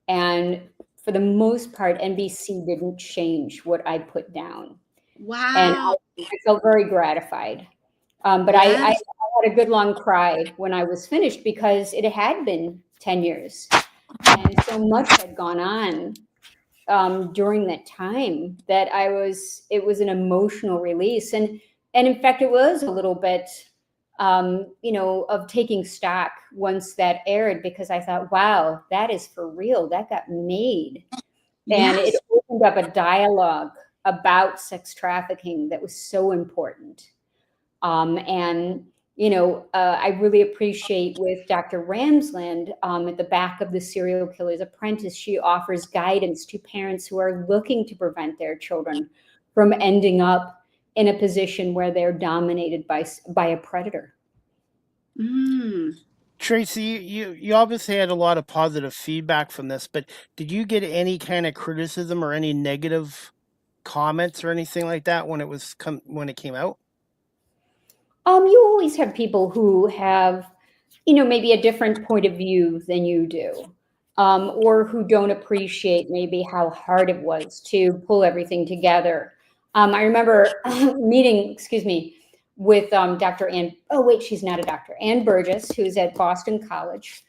And for the most part, NBC didn't change what I put down. Wow. And I felt very gratified. But I had a good long cry when I was finished, because it had been 10 years and so much had gone on during that time that it was an emotional release. And in fact, it was a little bit, of taking stock once that aired, because I thought, wow, that is for real. That got made. And Yes. it opened up a dialogue about sex trafficking that was so important. I really appreciate with Dr. Ramsland at the back of The Serial Killer's Apprentice, she offers guidance to parents who are looking to prevent their children from ending up in a position where they're dominated by a predator. Tracy, you obviously had a lot of positive feedback from this, but did you get any kind of criticism or any negative comments or anything like that when it came out? You always have people who have, maybe a different point of view than you do, or who don't appreciate maybe how hard it was to pull everything together. I remember meeting with Dr. Ann. Oh wait, she's not a doctor. Ann Burgess, who's at Boston College,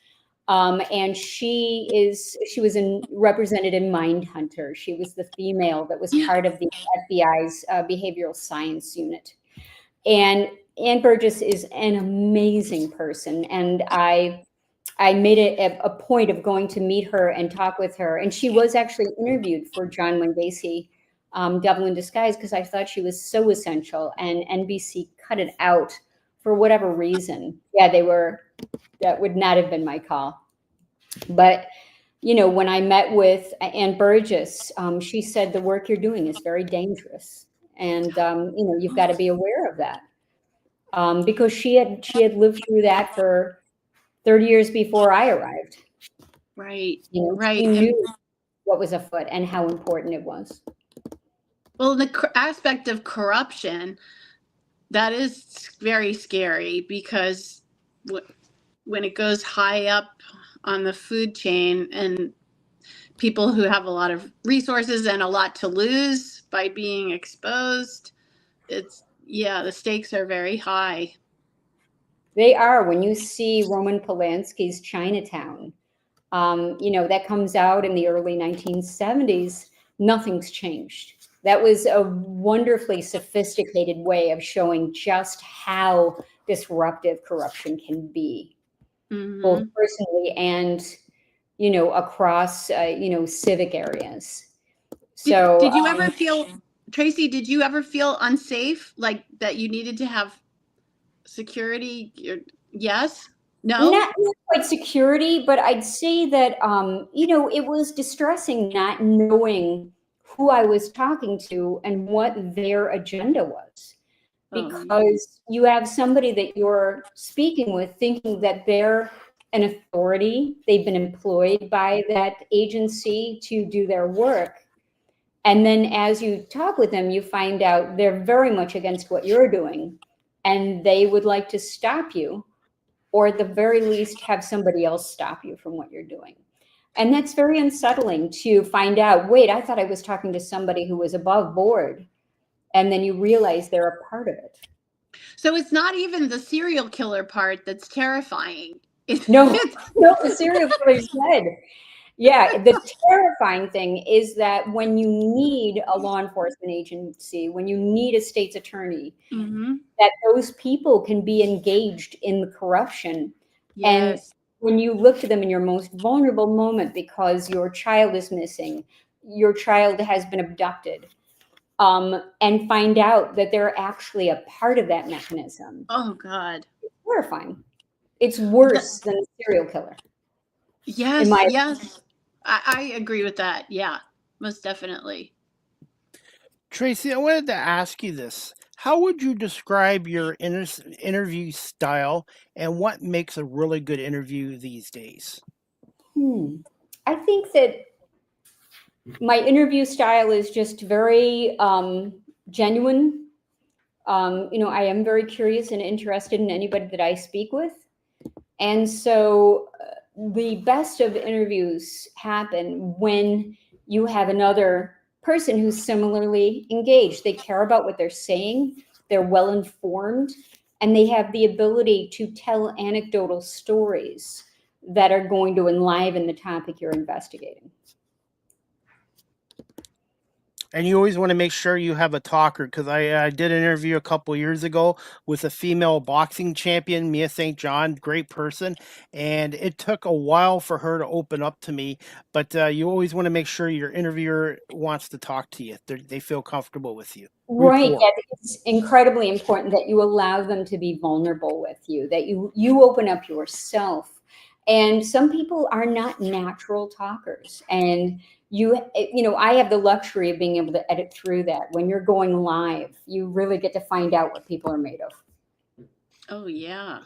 and she was represented in Mindhunter. She was the female that was part of the FBI's behavioral science unit. And Ann Burgess is an amazing person, and I made it a point of going to meet her and talk with her. And she was actually interviewed for John Wayne Gacy, Devil in Disguise, because I thought she was so essential, and NBC cut it out for whatever reason. Yeah, that would not have been my call. But, when I met with Ann Burgess, she said the work you're doing is very dangerous. And, you've got to be aware of that. Because she had lived through that for 30 years before I arrived. Right. Right. She knew what was afoot and how important it was. Well, the aspect of corruption, that is very scary, because when it goes high up on the food chain, and people who have a lot of resources and a lot to lose by being exposed, the stakes are very high. They are. When you see Roman Polanski's Chinatown, that comes out in the early 1970s, nothing's changed. That was a wonderfully sophisticated way of showing just how disruptive corruption can be, both personally and, across, civic areas. So did you ever feel, Tracy, did you ever feel unsafe, like that you needed to have security? Yes? No? Not quite security, but I'd say that, it was distressing not knowing who I was talking to and what their agenda was. Because you have somebody that you're speaking with thinking that they're an authority, they've been employed by that agency to do their work. And then as you talk with them, you find out they're very much against what you're doing, and they would like to stop you, or at the very least have somebody else stop you from what you're doing. And that's very unsettling to find out, wait, I thought I was talking to somebody who was above board. And then you realize they're a part of it. So it's not even the serial killer part that's terrifying. No, the serial killer's dead. Yeah, the terrifying thing is that when you need a law enforcement agency, when you need a state's attorney, that those people can be engaged in the corruption. Yes. And when you look to them in your most vulnerable moment because your child is missing, your child has been abducted, and find out that they're actually a part of that mechanism. Oh, God. It's horrifying. It's worse than a serial killer. Yes, yes. I agree with that. Yeah, most definitely. Tracy, I wanted to ask you this. How would you describe your interview style, and what makes a really good interview these days? I think that my interview style is just very genuine. I am very curious and interested in anybody that I speak with. And so the best of interviews happen when you have another person who's similarly engaged. They care about what they're saying, they're well informed, and they have the ability to tell anecdotal stories that are going to enliven the topic you're investigating. And you always want to make sure you have a talker, because I did an interview a couple years ago with a female boxing champion, Mia St. John, great person. And it took a while for her to open up to me. But you always want to make sure your interviewer wants to talk to you. They feel comfortable with you. Right. Yeah, it's incredibly important that you allow them to be vulnerable with you, that you open up yourself. And some people are not natural talkers. And I have the luxury of being able to edit through that. When you're going live, you really get to find out what people are made of. Oh, yeah.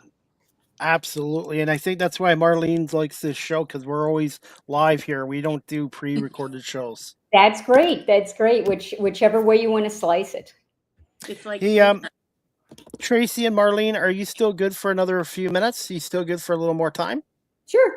Absolutely. And I think that's why Marlene likes this show, because we're always live here. We don't do pre-recorded shows. That's great. That's great. Whichever way you want to slice it. It's like... Hey, Tracy and Marlene, are you still good for another few minutes? Are you still good for a little more time? Sure.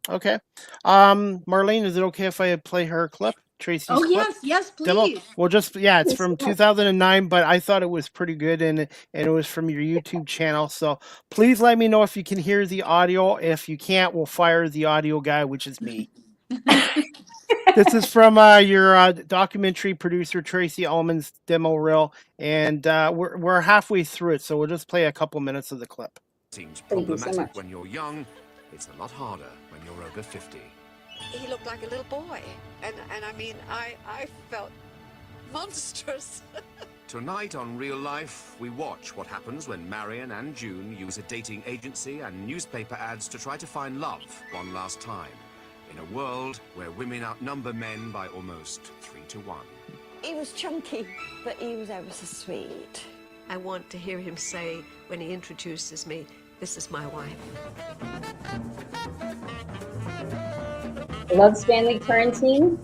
Okay. Marlene, is it okay if I play her clip? Tracy's Oh, clip? yes, Demo? please. Well, just yeah, it's Yes, from yes. 2009, but I thought it was pretty good, and it was from your YouTube channel. So please let me know if you can hear the audio. If you can't, we'll fire the audio guy, which is me. This is from your documentary producer Tracy Ullman's demo reel, and we're halfway through it, so we'll just play a couple minutes of the clip. Seems Thank you so problematic much. when you're young. It's a lot harder when you're over 50. He looked like a little boy, and I mean, I felt monstrous. Tonight on Real Life, we watch what happens when Marion and June use a dating agency and newspaper ads to try to find love one last time, in a world where women outnumber men by almost 3 to 1. He was chunky, but he was ever so sweet. I want to hear him say, when he introduces me, "This is my wife." Love Stanley Quarantine.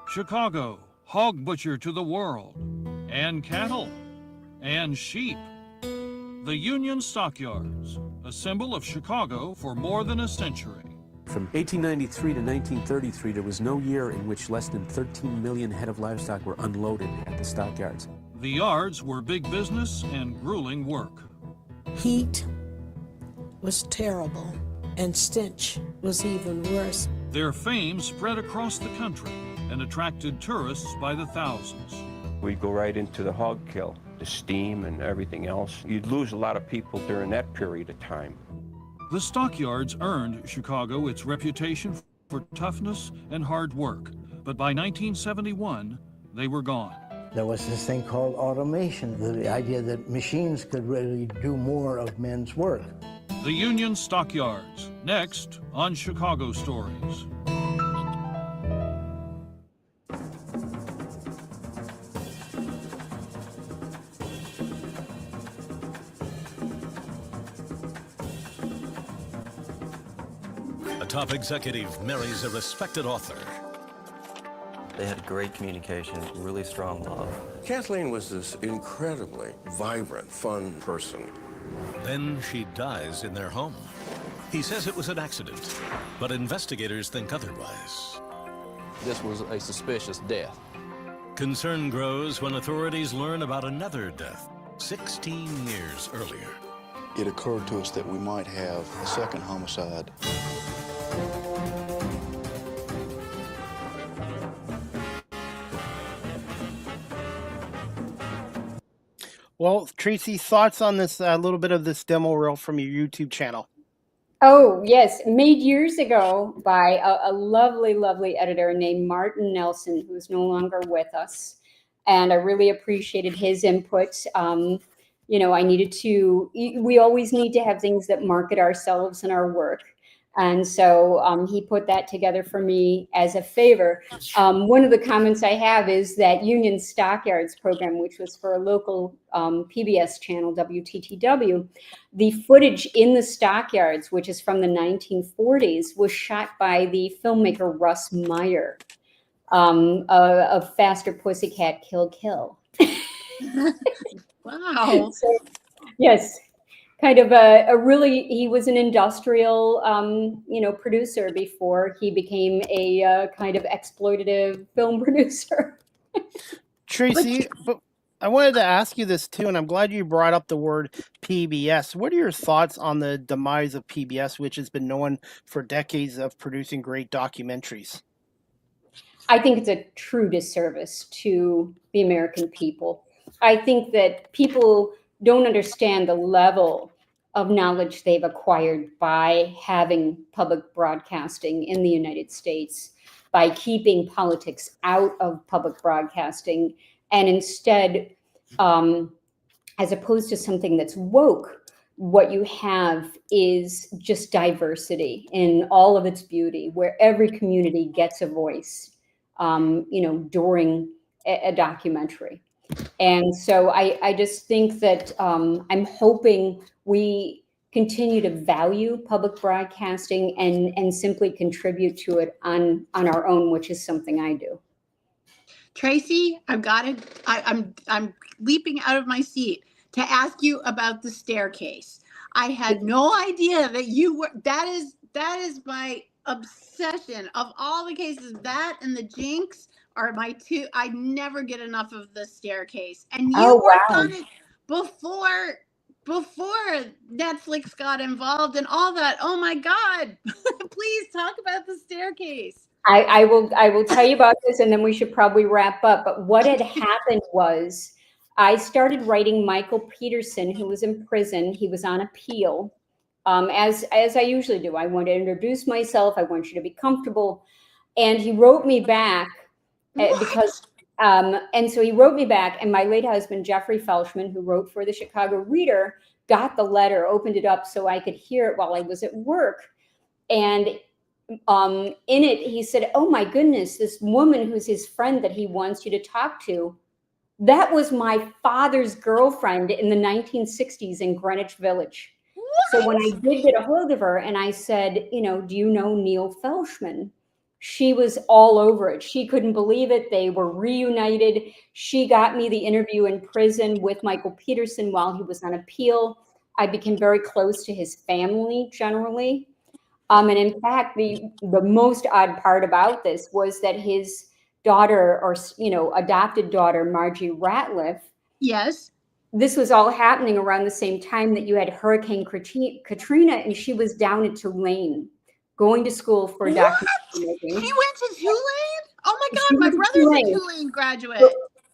Chicago, hog butcher to the world, and cattle, and sheep. The Union Stockyards, a symbol of Chicago for more than a century. From 1893 to 1933, there was no year in which less than 13 million head of livestock were unloaded at the stockyards. The yards were big business and grueling work. Heat was terrible, and stench was even worse. Their fame spread across the country and attracted tourists by the thousands. We'd go right into the hog kill, the steam and everything else. You'd lose a lot of people during that period of time. The stockyards earned Chicago its reputation for toughness and hard work, but by 1971, they were gone. There was this thing called automation, the idea that machines could really do more of men's work. The Union Stockyards, next on Chicago Stories. A top executive marries a respected author. They had great communication, really strong love. Kathleen was this incredibly vibrant, fun person. Then she dies in their home. He says it was an accident, but investigators think otherwise. This was a suspicious death. Concern grows when authorities learn about another death 16 years earlier. It occurred to us that we might have a second homicide. Well, Tracy, thoughts on this little bit of this demo reel from your YouTube channel? Oh, yes. Made years ago by a lovely, lovely editor named Martin Nelson, who's no longer with us. And I really appreciated his input. You know, we always need to have things that market ourselves and our work. And so he put that together for me as a favor. One of the comments I have is that Union Stockyards program, which was for a local PBS channel, WTTW, the footage in the stockyards, which is from the 1940s, was shot by the filmmaker Russ Meyer of Faster Pussycat Kill Kill. Wow. So, yes. Kind of he was an industrial, producer before he became a kind of exploitative film producer. Tracy, but I wanted to ask you this too, and I'm glad you brought up the word PBS. What are your thoughts on the demise of PBS, which has been known for decades of producing great documentaries? I think it's a true disservice to the American people. I think that people don't understand the level of knowledge they've acquired by having public broadcasting in the United States, by keeping politics out of public broadcasting, and instead, as opposed to something that's woke, what you have is just diversity in all of its beauty, where every community gets a voice, during a documentary. And so I just think that I'm hoping we continue to value public broadcasting and simply contribute to it on our own, which is something I do. Tracy, I'm leaping out of my seat to ask you about the staircase. I had no idea that you were, that is my obsession of all the cases. That and the Jinx are my two. I never get enough of the staircase. And you worked on it before Netflix got involved and all that. Oh my God. Please talk about the staircase. I will tell you about this, and then we should probably wrap up. But what had happened was I started writing Michael Peterson, who was in prison. He was on appeal, as I usually do. I want to introduce myself. I want you to be comfortable. And he wrote me back because, and so he wrote me back, and my late husband, Jeffrey Felshman, who wrote for the Chicago Reader, got the letter, opened it up so I could hear it while I was at work. And in it, he said, "Oh my goodness, this woman who's his friend that he wants you to talk to, that was my father's girlfriend in the 1960s in Greenwich Village." What? So when I did get a hold of her and I said, you know, "Do you know Neil Felshman?" She was all over it. She couldn't believe it. They were reunited. She got me the interview in prison with Michael Peterson while he was on appeal. I became very close to his family generally. And in fact, the most odd part about this was that his daughter, or, you know, adopted daughter, Margie Ratliff. Yes. This was all happening around the same time that you had Hurricane Katrina, and she was down at Tulane going to school for documentary making. She went to Tulane? Oh my God, my brother's a Tulane graduate.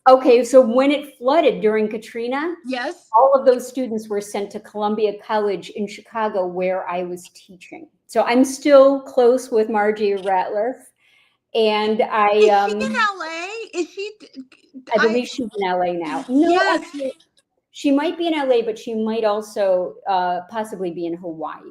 Okay, so when it flooded during Katrina, yes, all of those students were sent to Columbia College in Chicago, where I was teaching. So I'm still close with Margie Ratliff, and is she in LA? Is she? I believe she's in LA now. No, yes. Actually, she might be in LA, but she might also possibly be in Hawaii.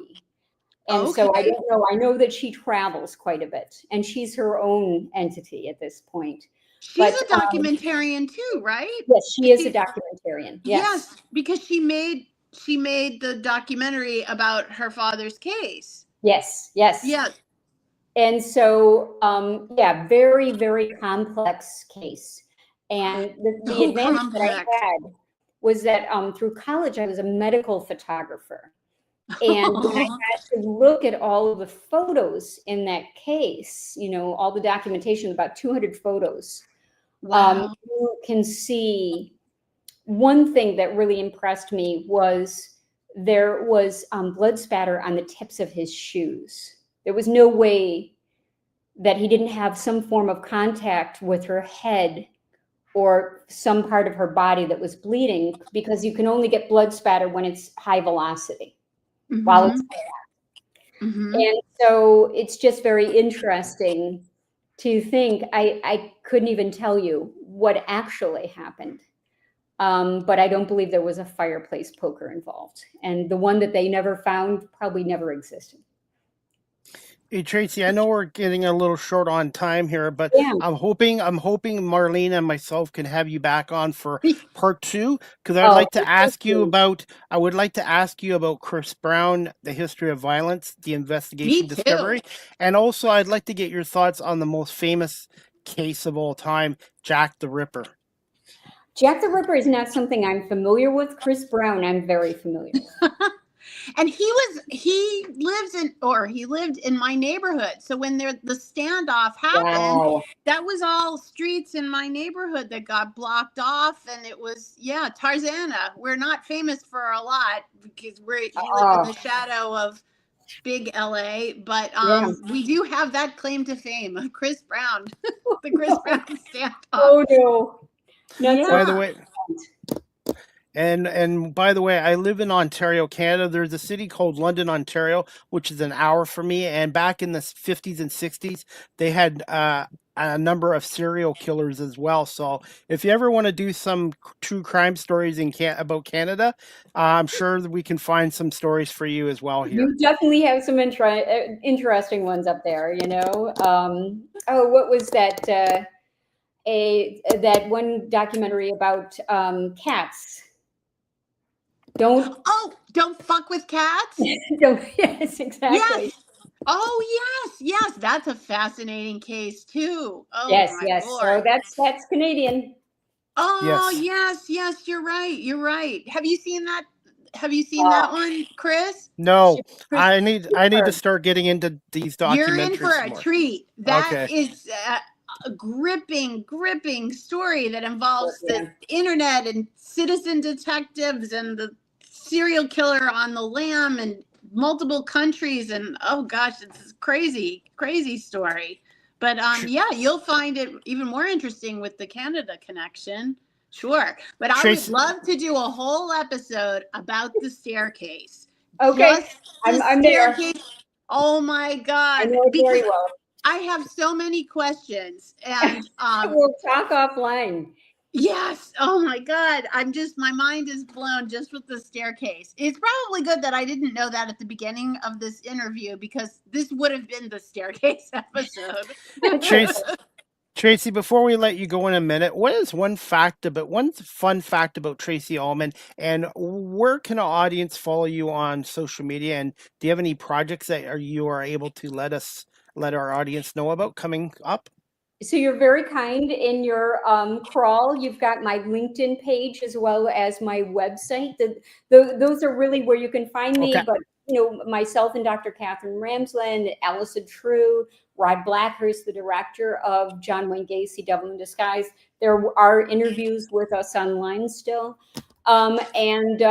And so I don't know. I know that she travels quite a bit, and she's her own entity at this point. She's a documentarian too, right? Yes, she is a documentarian. Yes, because she made the documentary about her father's case. Yes, yes. Yes. And so, yeah, very, very complex case. And the advantage that I had was that through college, I was a medical photographer. And when I had to look at all of the photos in that case, you know, all the documentation, about 200 photos, you can see one thing that really impressed me was there was blood spatter on the tips of his shoes. There was no way that he didn't have some form of contact with her head or some part of her body that was bleeding, because you can only get blood spatter when it's high velocity. While it's and so it's just very interesting to think. I couldn't even tell you what actually happened, but I don't believe there was a fireplace poker involved, and the one that they never found probably never existed. Hey Tracy, I know we're getting a little short on time here, but yeah. I'm hoping Marlene and myself can have you back on for part 2, because I would like to ask you about Chris Brown, the history of violence, the investigation, discovery, and also I'd like to get your thoughts on the most famous case of all time, Jack the Ripper. Jack the Ripper is not something I'm familiar with. Chris Brown, I'm very familiar with. And he lived in my neighborhood. So when the standoff happened, that was all streets in my neighborhood that got blocked off. And it was, Tarzana. We're not famous for a lot because he live in the shadow of big LA, but we do have that claim to fame, Chris Brown, the Chris Brown standoff. Oh no. By the way, and by the way, I live in Ontario, Canada. There's a city called London, Ontario, which is an hour from me. And back in the 50s and 60s, they had a number of serial killers as well. So if you ever want to do some true crime stories about Canada, I'm sure that we can find some stories for you as well here. You definitely have some interesting ones up there, you know. What was that? That one documentary about cats. Don't fuck with cats. Yes, exactly. Yes. Oh yes. That's a fascinating case too. Oh Yes, my yes. Lord. So that's Canadian. Oh Yes. yes. You're right. Have you seen that? Have you seen that one, Chris? No, Chris, I need to start getting into these you're in for documentaries a more. treat. That Okay. is a gripping story that involves the internet and citizen detectives and the serial killer on the lam and multiple countries, and oh gosh, it's a crazy story. But yeah, you'll find it even more interesting with the Canada connection. Sure. But I would love to do a whole episode about the staircase. Okay. Just the I'm there. staircase. Oh my God. I know it very well. I have so many questions, and we'll talk offline. Yes. Oh my God. My mind is blown just with the staircase. It's probably good that I didn't know that at the beginning of this interview, because this would have been the staircase episode. Tracy, before we let you go in a minute, what is one fun fact about Tracy Ullman, and where can our audience follow you on social media? And do you have any projects that you are able to let our audience know about coming up? So you're very kind in your crawl. You've got my LinkedIn page as well as my website. Those are really where you can find me. Okay. But myself and Dr. Catherine Ramsland, Allison True, Rod Blackhurst, the director of John Wayne Gacy, Devil in Disguise. There are interviews with us online still. And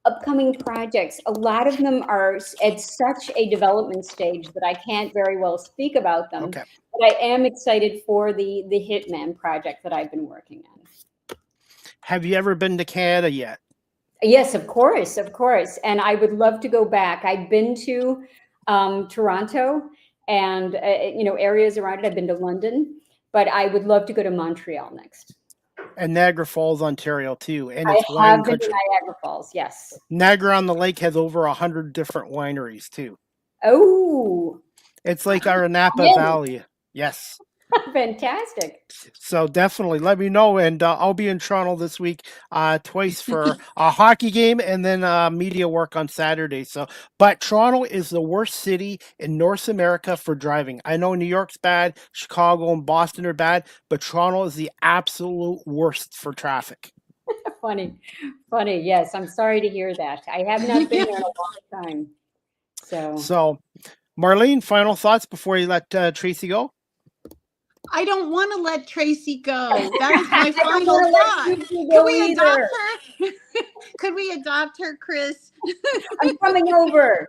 upcoming projects. A lot of them are at such a development stage that I can't very well speak about them. Okay. But I am excited for the Hitman project that I've been working on. Have you ever been to Canada yet? Yes, of course. And I would love to go back. I've been to Toronto and areas around it. I've been to London, but I would love to go to Montreal next. And Niagara Falls, Ontario, too. And I it's have wine been country. to Niagara Falls, yes. Niagara on the Lake has over 100 different wineries, too. Oh. It's like our Napa Valley. Yes. Fantastic. So definitely let me know. And I'll be in Toronto this week twice for a hockey game and then media work on Saturday. But Toronto is the worst city in North America for driving. I know New York's bad, Chicago and Boston are bad, but Toronto is the absolute worst for traffic. Funny. Yes, I'm sorry to hear that. I have not been there in a long time. So, Marlene, final thoughts before you let Tracy go? I don't want to let Tracy go. That is my final thought. Could we adopt her, Chris? I'm coming over.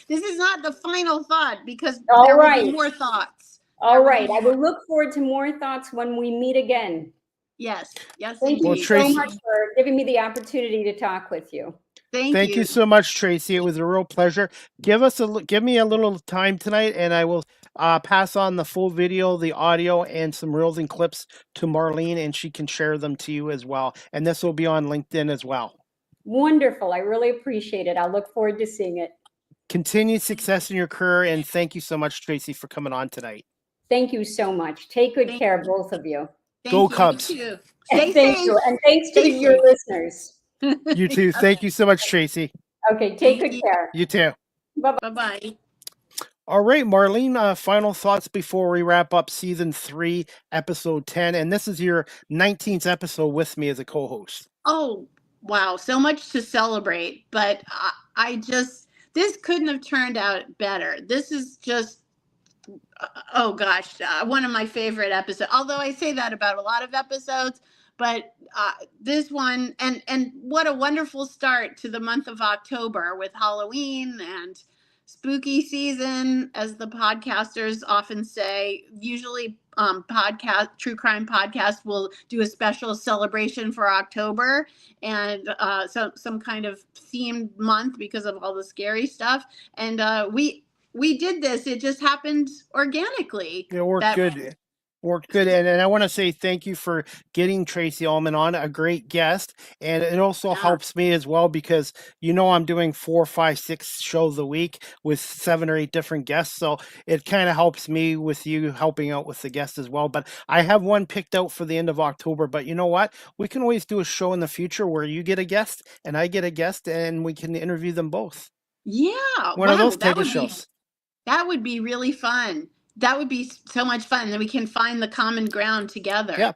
This is not the final thought, because All there right. will be more thoughts. All right. I will look forward to more thoughts when we meet again. Yes. Thank you so much for giving me the opportunity to talk with you. Thank you so much, Tracy. It was a real pleasure. Give me a little time tonight, and I will pass on the full video, the audio, and some reels and clips to Marlene, and she can share them to you as well. And this will be on LinkedIn as well. Wonderful. I really appreciate it. I'll look forward to seeing it. Continued success in your career, and thank you so much, Tracy, for coming on tonight. Thank you so much. Take good care, both of you. Go Cubs. You too. Thank you. And thanks to your listeners. You too. Thank you so much, Tracy. Okay, take good care. You too. Bye-bye. All right, Marlene, final thoughts before we wrap up season 3, episode 10. And this is your 19th episode with me as a co-host. Oh, wow. So much to celebrate. But this couldn't have turned out better. This is just, oh gosh, one of my favorite episodes. Although I say that about a lot of episodes, but this one, and what a wonderful start to the month of October with Halloween and spooky season, as the podcasters often say. Usually true crime podcast will do a special celebration for October, and some kind of themed month because of all the scary stuff. And we did this. It just happened organically. It worked good. Worked good. And I want to say thank you for getting Tracy Ullman on, a great guest. And it also helps me as well because I'm doing 4, 5, 6 shows a week with 7 or 8 different guests. So it kind of helps me with you helping out with the guests as well. But I have one picked out for the end of October. But you know what? We can always do a show in the future where you get a guest and I get a guest and we can interview them both. Yeah. One of those type of shows. That would be really fun. That would be so much fun. Then we can find the common ground together. Yeah.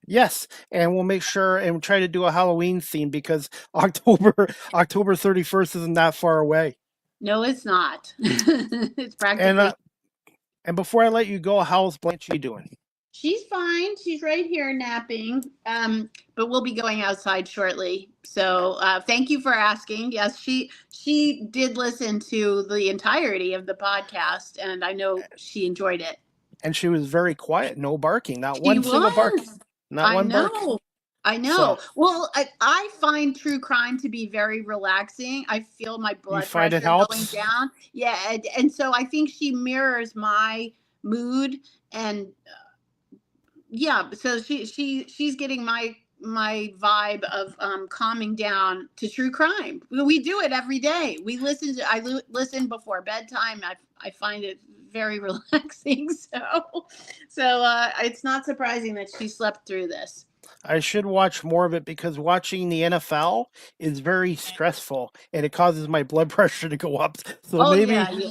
Yes. And we'll make sure and try to do a Halloween theme because October 31st isn't that far away. No, it's not. It's practically. And before I let you go, how's Blanche doing? She's fine. She's right here napping. But we'll be going outside shortly. So thank you for asking. Yes, she did listen to the entirety of the podcast, and I know she enjoyed it. And she was very quiet, no barking, not one single bark. Not one bark. I know. So, well, I find true crime to be very relaxing. I feel my blood pressure going down. Yeah, and so I think she mirrors my mood, and yeah, so she's getting my vibe of calming down to true crime. We do it every day. I listen before bedtime. I find it very relaxing. So it's not surprising that she slept through this. I should watch more of it because watching the NFL is very stressful and it causes my blood pressure to go up. So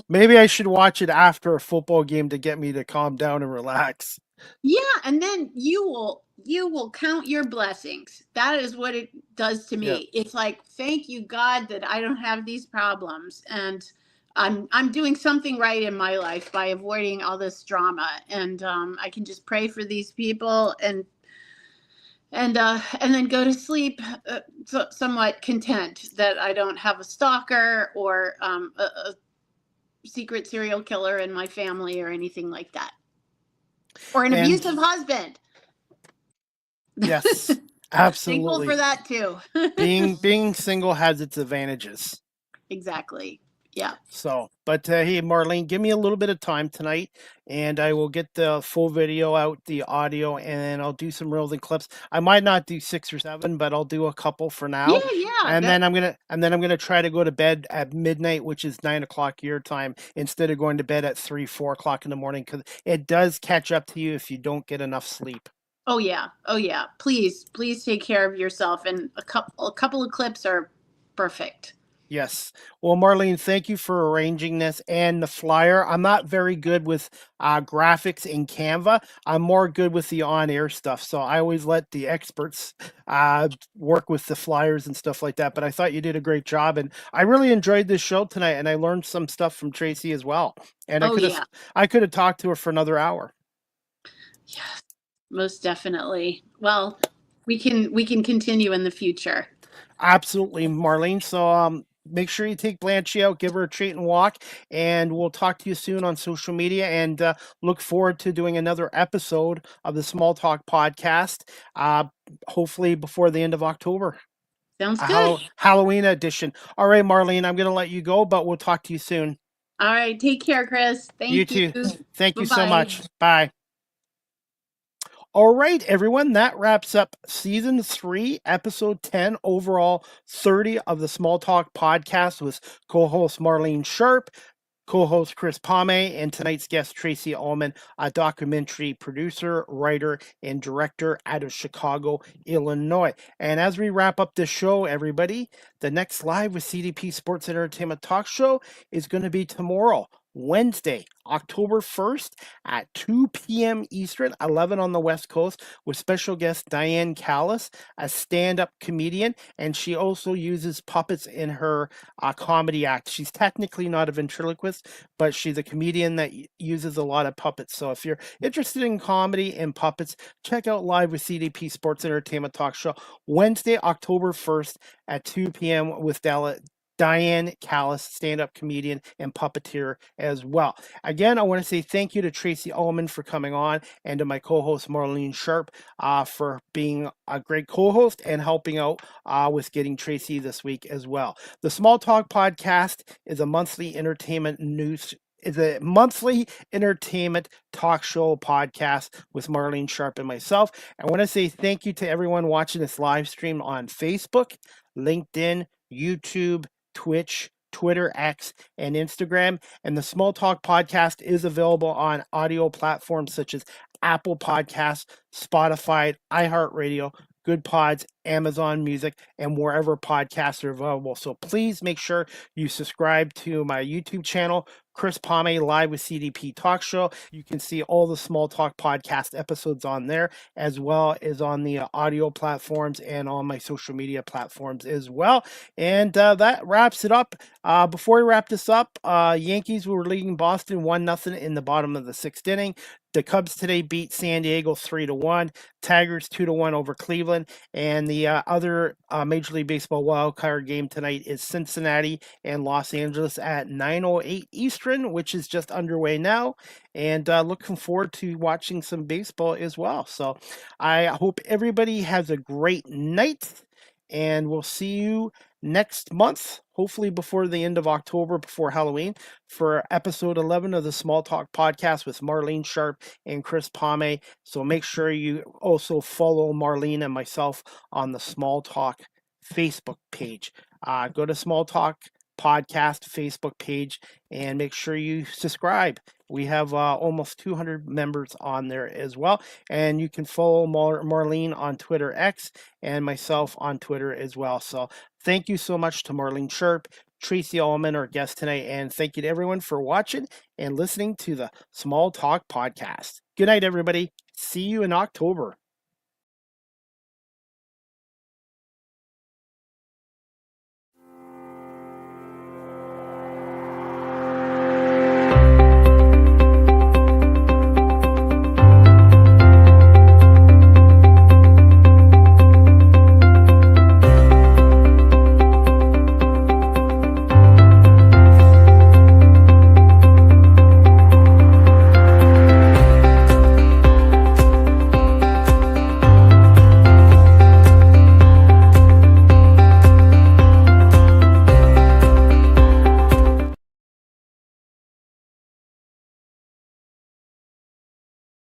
maybe I should watch it after a football game to get me to calm down and relax. Yeah, and then you will count your blessings. That is what it does to me. Yeah. It's like, thank you, God, that I don't have these problems, and I'm doing something right in my life by avoiding all this drama, and I can just pray for these people and then go to sleep somewhat content that I don't have a stalker or a secret serial killer in my family or anything like that. Or an abusive husband. Yes, absolutely. Thankful for that too. being single has its advantages. Exactly. Yeah. So, but hey, Marlene, give me a little bit of time tonight, and I will get the full video out, the audio, and I'll do some reels and clips. I might not do 6 or 7, but I'll do a couple for now. Yeah. And then I'm gonna try to go to bed at midnight, which is 9 o'clock your time, instead of going to bed at 3, 4 o'clock in the morning, because it does catch up to you if you don't get enough sleep. Oh yeah. Please take care of yourself, and a couple of clips are perfect. Yes. Well, Marlene, thank you for arranging this and the flyer. I'm not very good with graphics in Canva. I'm more good with the on-air stuff. So I always let the experts work with the flyers and stuff like that. But I thought you did a great job. And I really enjoyed this show tonight. And I learned some stuff from Tracy as well. And I could have talked to her for another hour. Yes, most definitely. Well, we can continue in the future. Absolutely, Marlene. So make sure you take Blanche out, give her a treat and walk, and we'll talk to you soon on social media, and look forward to doing another episode of the Small Talk podcast, hopefully before the end of October. Sounds good. Halloween edition. All right, Marlene, I'm going to let you go, but we'll talk to you soon. All right, take care, Chris. Thank you. You too. Thank you so much. Bye. All right, everyone, that wraps up season 3, episode 10, overall 30 of the Small Talk podcast with co-host Marlene Sharp, co-host Chris Pame, and tonight's guest Tracy Ullman, a documentary producer, writer, and director out of Chicago, Illinois. And as we wrap up this show, everybody, the next Live with CDP Sports Entertainment talk show is going to be tomorrow, Wednesday, October 1st at 2 p.m. Eastern, 11 on the West Coast, with special guest Diane Callis, a stand-up comedian, and she also uses puppets in her comedy act. She's technically not a ventriloquist, but she's a comedian that uses a lot of puppets. So if you're interested in comedy and puppets, check out Live with CDP Sports Entertainment Talk Show, Wednesday, October 1st at 2 p.m. with Diane Callis, stand-up comedian and puppeteer as well. Again, I want to say thank you to Tracy Ullman for coming on, and to my co-host Marlene Sharp for being a great co-host and helping out with getting Tracy this week as well. The Small Talk podcast is a monthly entertainment news is a monthly entertainment talk show podcast with Marlene Sharp and myself. I want to say thank you to everyone watching this live stream on Facebook, LinkedIn, YouTube, Twitch, Twitter, X, and Instagram. And the Small Talk podcast is available on audio platforms such as Apple Podcasts, Spotify, iHeartRadio, Good Pods, Amazon Music, and wherever podcasts are available. So please make sure you subscribe to my YouTube channel, Chris Palme Live with CDP Talk Show. You can see all the Small Talk podcast episodes on there, as well as on the audio platforms and on my social media platforms as well. And that wraps it up. Before we wrap this up, Yankees were leading Boston 1-0 in the bottom of the sixth inning. The Cubs today beat San Diego 3-1. Tigers 2-1 over Cleveland. And the other Major League Baseball wild card game tonight is Cincinnati and Los Angeles at 9:08 Eastern, which is just underway now. And looking forward to watching some baseball as well. So I hope everybody has a great night. And we'll see you next month, hopefully before the end of October, before Halloween, for episode 11 of the Small Talk podcast with Marlene Sharp and Chris Palme. So make sure you also follow Marlene and myself on the Small Talk Facebook page. Go to Small Talk podcast Facebook page and make sure you subscribe. We have almost 200 members on there as well. And you can follow Marlene on Twitter X and myself on Twitter as well. So thank you so much to Marlene Sharp, Tracy Ullman, our guest tonight. And thank you to everyone for watching and listening to the Small Talk podcast. Good night, everybody. See you in October.